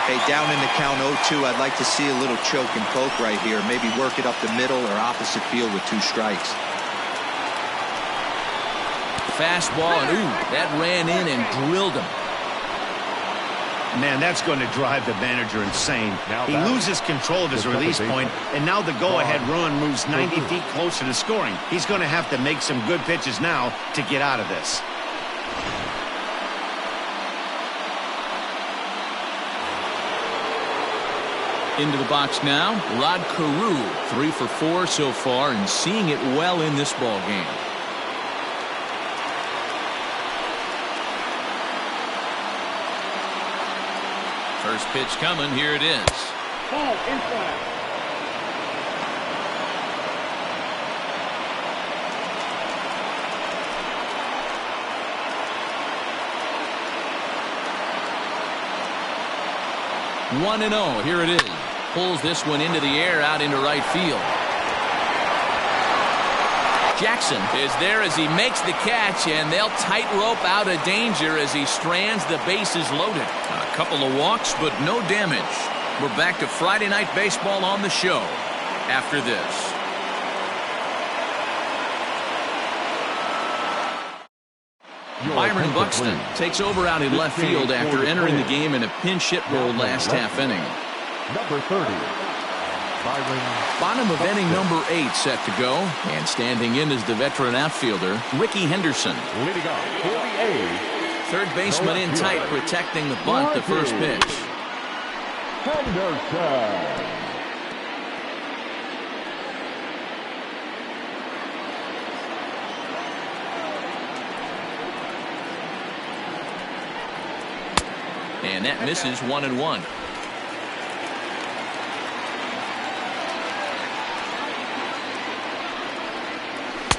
Hey, down in the count 0-2, I'd like to see a little choke and poke right here. Maybe work it up the middle or opposite field with 2 strikes. Fastball, and ooh, that ran in and drilled him. Man, that's going to drive the manager insane. He loses control of his release point, and now the go-ahead run moves 90 feet closer to scoring. He's going to have to make some good pitches now to get out of this. Into the box now, Rod Carew, 3 for 4 so far, and seeing it well in this ball game. First pitch coming. Here it is. Ball inside. One and 0. Here it is. Pulls this one into the air out into right field. Jackson is there as he makes the catch, and they'll tightrope out of danger as he strands the bases loaded. A couple of walks, but no damage. We're back to Friday Night Baseball on the show after this. Byron Buxton takes over out in left field after entering the game in a pinch hit role last half inning. Number 30, Byron. Bottom of inning number 8 set to go, and standing in is the veteran outfielder Ricky Henderson. Leading off for the A's. Third baseman in tight, protecting the bunt. The first pitch. Henderson. And that misses 1-1.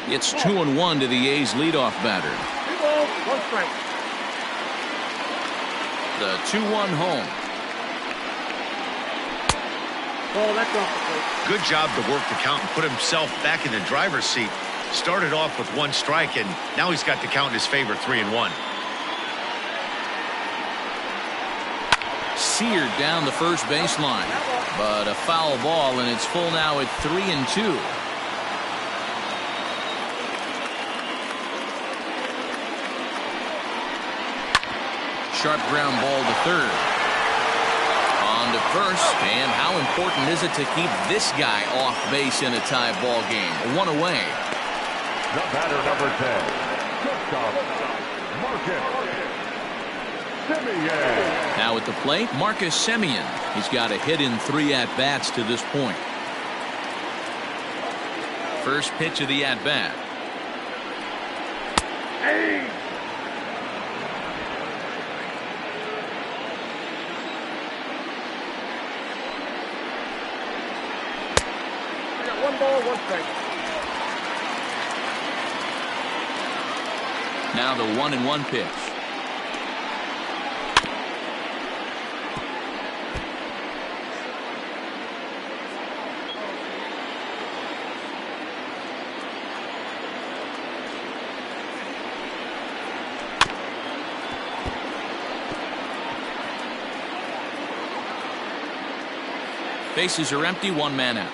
It's 2-1 to the A's leadoff batter. 2 balls, 1 strike. The 2-1 home. Oh, that's off the plate. Good job to work the count and put himself back in the driver's seat. Started off with 1 strike, and now he's got the count in his favor, 3-1. Seared down the first baseline, but a foul ball, and it's full now at 3-2. Sharp ground ball to third. On to first, and how important is it to keep this guy off base in a tie ball game? 1 away. The batter, number 10, Marcus. Now at the plate, Marcus Semien. He's got a hit in 3 at-bats to this point. First pitch of the at-bat. I got 1 ball, 1 strike. Now the 1-1 pitch. Bases are empty, 1 man out.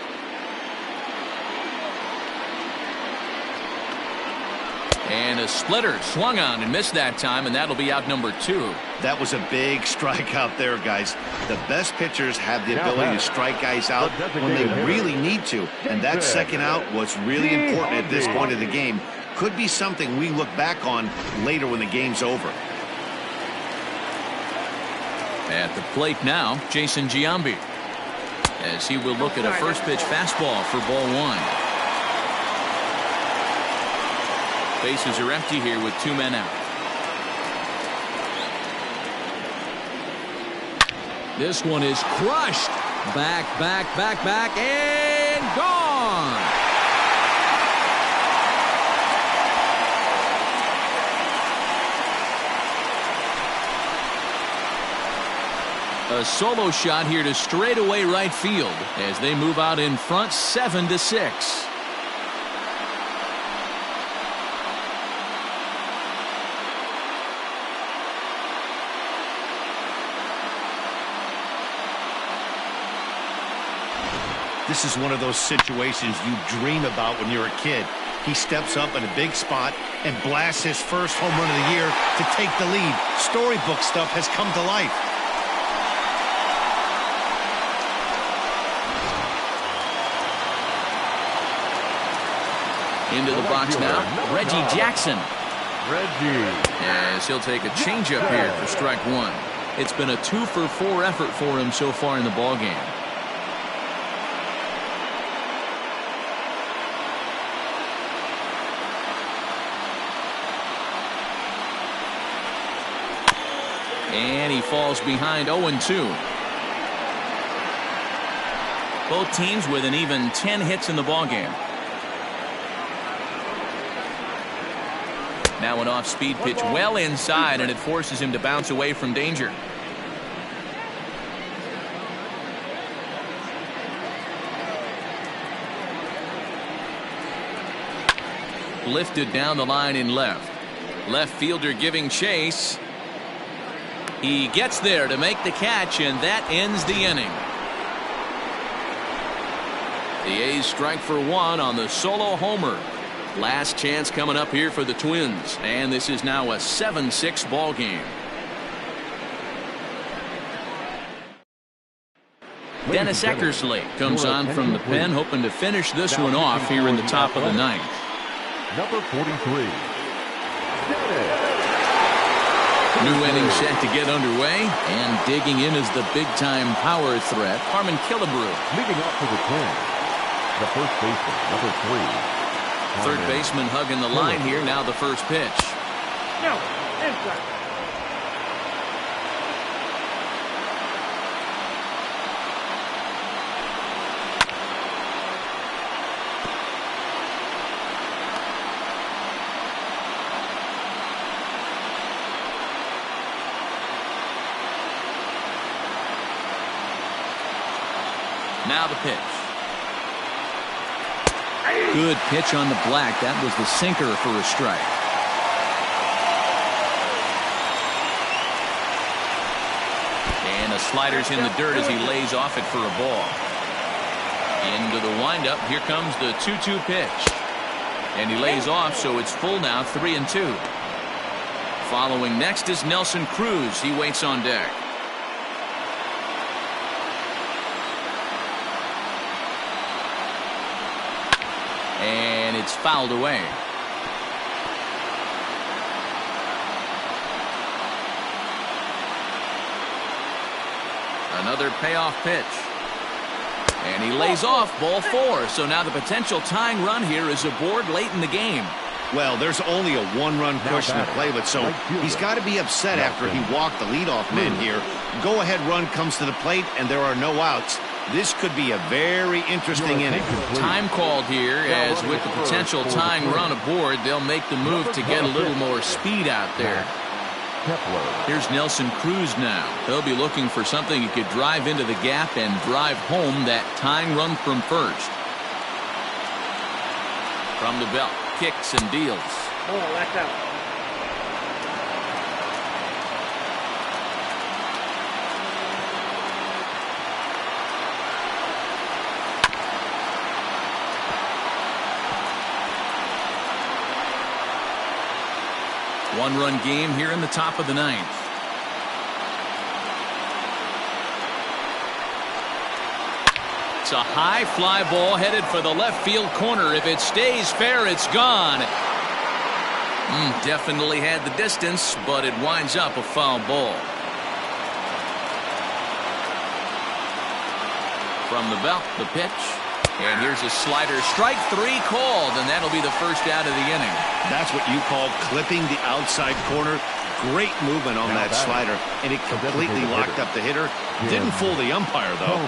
And a splitter swung on and missed that time, and that'll be out number 2. That was a big strikeout there, guys. The best pitchers have the ability to strike guys out when they really need to, and that second out was really important at this point of the game. Could be something we look back on later when the game's over. At the plate now, Jason Giambi, as he will look at a first pitch fastball for ball 1. Bases are empty here with 2 men out. This one is crushed. Back, and gone. A solo shot here to straightaway right field as they move out in front 7-6. This is one of those situations you dream about when you're a kid. He steps up in a big spot and blasts his first home run of the year to take the lead. Storybook stuff has come to life. Into the box now, Reggie Jackson. Reggie. As he'll take a changeup here for strike 1. It's been a 2-for-4 effort for him so far in the ballgame. And he falls behind 0-2. Both teams with an even 10 hits in the ballgame. Now an off-speed pitch well inside, and it forces him to bounce away from danger. Lifted down the line in left. Left fielder giving chase. He gets there to make the catch, and that ends the inning. The A's strike for 1 on the solo homer. Last chance coming up here for the Twins, and this is now a 7-6 ball game. Dennis Eckersley comes on from the pen, hoping to finish this one off here in the top of the 9th. Number 43. New inning set to get underway, and digging in is the big-time power threat, Harmon Killebrew. Leading off for the Twins, the first baseman, number 3. Third baseman hugging the line here. Now the first pitch. No, inside. Now the pitch. Good pitch on the black. That was the sinker for a strike. And the slider's in the dirt as he lays off it for a ball. Into the windup. Here comes the 2-2 pitch. And he lays off, so it's full now, 3-2. Following next is Nelson Cruz. He waits on deck. And it's fouled away. Another payoff pitch. And he lays off ball 4. So now the potential tying run here is aboard late in the game. Well, there's only a one-run cushion to play with, so he's got to be upset after he walked the leadoff man here. Go-ahead run comes to the plate, and there are no outs. This could be a very interesting inning. Time called here, as with the potential tying run aboard, they'll make the move to get a little more speed out there. Here's Nelson Cruz now. He'll be looking for something he could drive into the gap and drive home that tying run from first. From the belt, kicks and deals. Oh, that's out. One-run game here in the top of the 9th. It's a high fly ball headed for the left field corner. If it stays fair, it's gone. Definitely had the distance, but it winds up a foul ball. From the belt, the pitch. And here's a slider. Strike 3 called, and that'll be the first out of the inning. That's what you call clipping the outside corner. Great movement on that slider, and it completely locked up the hitter. Didn't fool the umpire, though.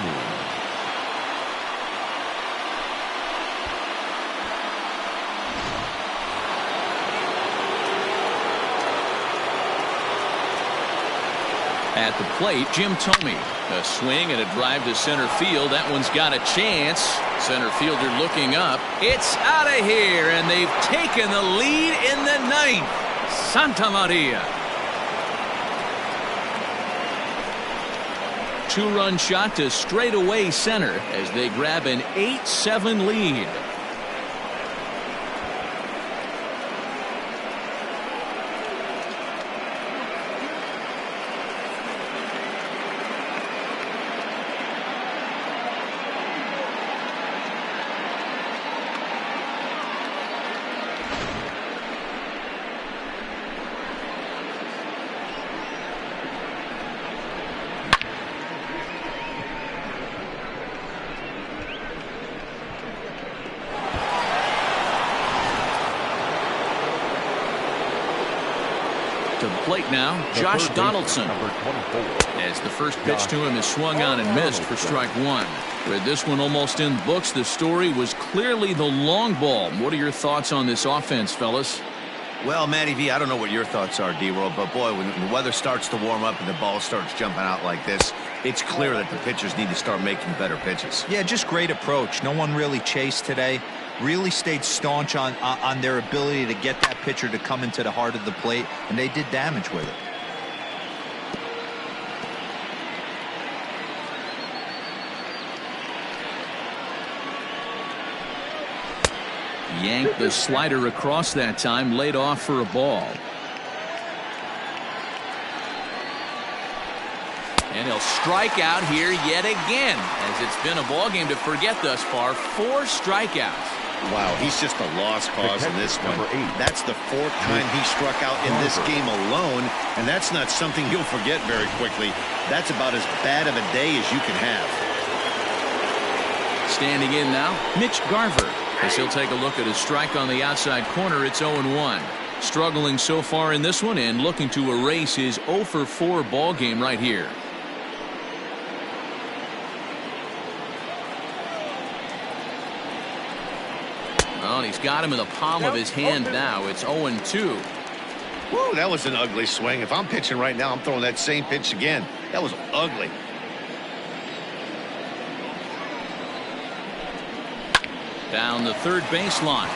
At the plate, Jim Tomy. A swing and a drive to center field. That one's got a chance. Center fielder looking up. It's out of here, and they've taken the lead in the 9th. Santa Maria. 2-run shot to straightaway center as they grab an 8-7 lead. To the plate now, Josh Donaldson. As the first pitch to him is swung on and missed for strike 1. With this one almost in the books, the story was clearly the long ball. What are your thoughts on this offense, fellas? Well, Matty V, I don't know what your thoughts are, D-World, but boy, when the weather starts to warm up and the ball starts jumping out like this, it's clear that the pitchers need to start making better pitches. Yeah, just great approach. No one really chased today. Really stayed staunch on their ability to get that pitcher to come into the heart of the plate, and they did damage with it. Yanked the slider across that time, laid off for a ball. And he'll strike out here yet again, as it's been a ball game to forget thus far. 4 strikeouts. Wow, he's just a lost cause in this one. That's the 4th time he struck out in this game alone, and that's not something you'll forget very quickly. That's about as bad of a day as you can have. Standing in now, Mitch Garver, as he'll take a look at a strike on the outside corner. It's 0-1. Struggling so far in this one and looking to erase his 0-for-4 ball game right here. Well, and he's got him in the palm of his hand now. It's 0-2. Woo, that was an ugly swing. If I'm pitching right now, I'm throwing that same pitch again. That was ugly. Down the third baseline.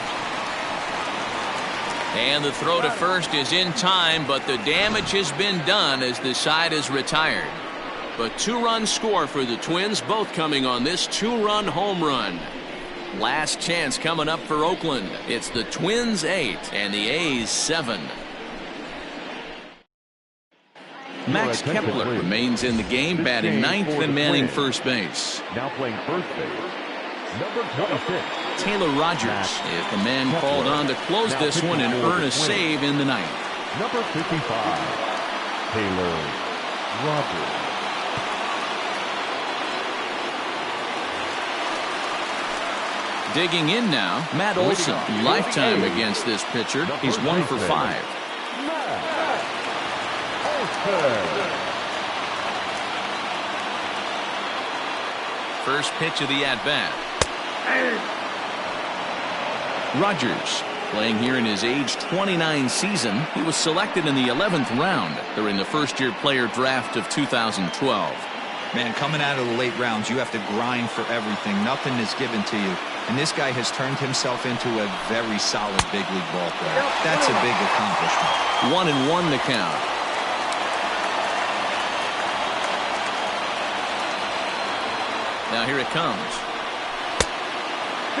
And the throw to first is in time, but the damage has been done as the side is retired. But 2-run score for the Twins, both coming on this 2-run home run. Last chance coming up for Oakland. It's the Twins 8 and the A's 7. Max Kepler remains in the game, batting 9th and manning first base. Now playing first base, number 26. Taylor Rogers is the man called on to close this one and earn a save in the 9th. Number 55, Taylor Rogers. Digging in now, Matt Olson. Lifetime against this pitcher. He's 1 for 5. First pitch of the at-bat. Rogers, playing here in his age 29 season. He was selected in the 11th round during the first-year player draft of 2012. Man, coming out of the late rounds, you have to grind for everything. Nothing is given to you. And this guy has turned himself into a very solid big league ball player. That's a big accomplishment. 1-1 the count. Now here it comes.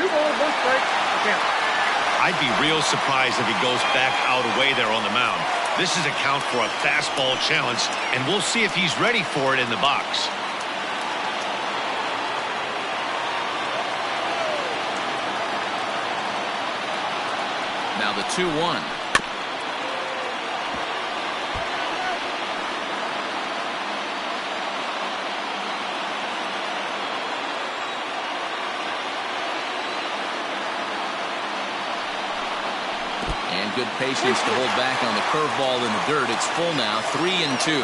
2 balls, 1 strike. Again. I'd be real surprised if he goes back out away there on the mound. This is a count for a fastball challenge, and we'll see if he's ready for it in the box. Now the 2-1. And good patience to hold back on the curveball in the dirt. It's full now, 3-2.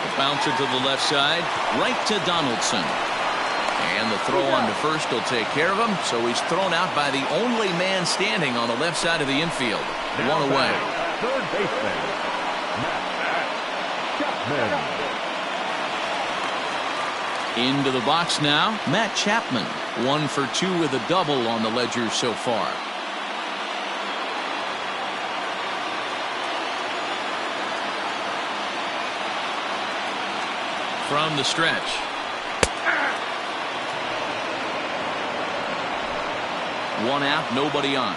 The bouncer to the left side, right to Donaldson. And the throw on to first will take care of him, so he's thrown out by the only man standing on the left side of the infield. 1 away. Third baseman, Matt Chapman. Into the box now, Matt Chapman. 1 for 2 with a double on the ledger so far. From the stretch. One out, nobody on.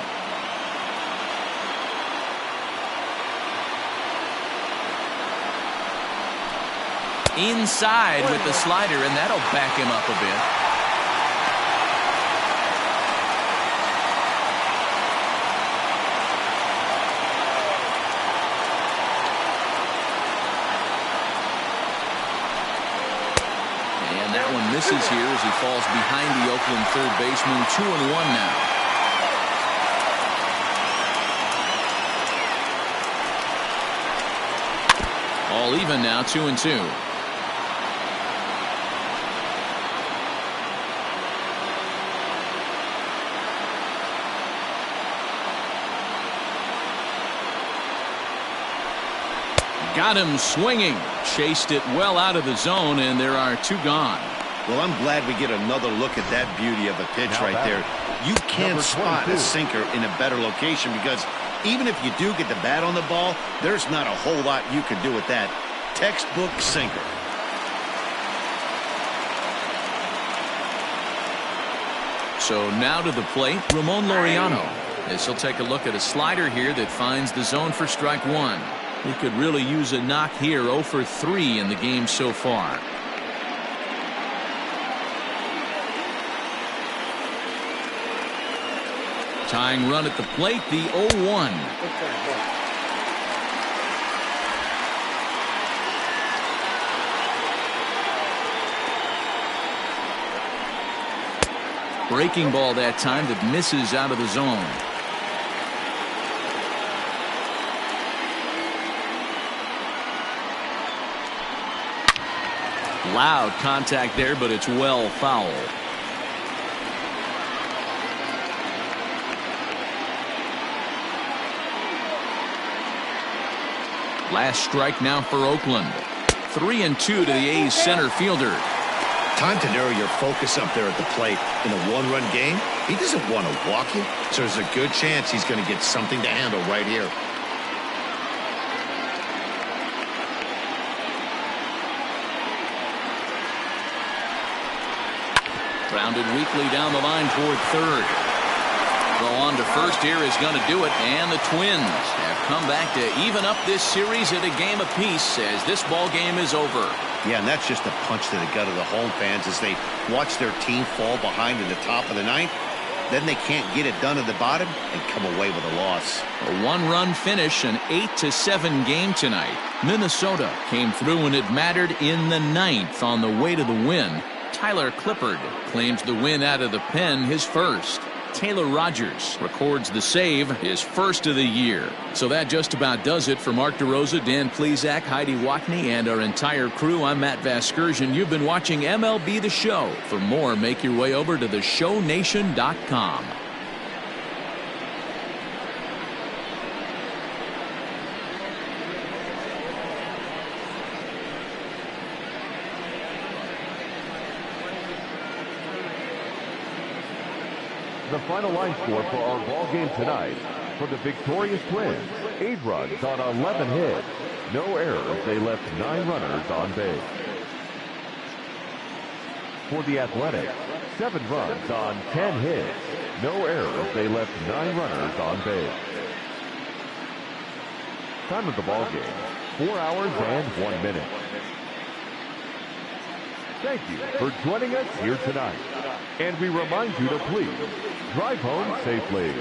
Inside with the slider, and that'll back him up a bit. And that one misses here as he falls behind the Oakland third baseman. 2-1 now. All even now, 2-2. Got him swinging. Chased it well out of the zone, and there are 2 gone. Well, I'm glad we get another look at that beauty of a pitch right there. You can't spot a sinker in a better location because even if you do get the bat on the ball, there's not a whole lot you can do with that. Textbook sinker. So now to the plate, Ramon Laureano. As he'll take a look at a slider here that finds the zone for strike 1. He could really use a knock here. 0 for 3 in the game so far. Tying run at the plate, the 0-1. Breaking ball that time that misses out of the zone. Loud contact there, but it's well foul. Last strike now for Oakland. 3-2 to the A's center fielder. Time to narrow your focus up there at the plate. In a 1-run game, he doesn't want to walk you, so there's a good chance he's going to get something to handle right here. Grounded weakly down the line toward third. Throw on to first here is going to do it, and the Twins have come back to even up this series at a game apiece as this ball game is over. Yeah, and that's just a punch to the gut of the home fans as they watch their team fall behind in the top of the ninth. Then they can't get it done at the bottom and come away with a loss. A 1-run finish, an 8-7 game tonight. Minnesota came through when it mattered in the ninth on the way to the win. Tyler Clippard claims the win out of the pen, his first. Taylor Rogers records the save, his first of the year. So that just about does it for Mark DeRosa, Dan Plesac, Heidi Watney, and our entire crew. I'm Matt Vasgersian. You've been watching MLB The Show. For more, make your way over to theshownation.com. The final line score for our ball game tonight: for the victorious Twins, 8 runs on 11 hits, no errors. They left 9 runners on base. For the Athletics, 7 runs on 10 hits, no errors. They left 9 runners on base. Time of the ball game: 4 hours and 1 minute. Thank you for joining us here tonight, and we remind you to please drive home safely.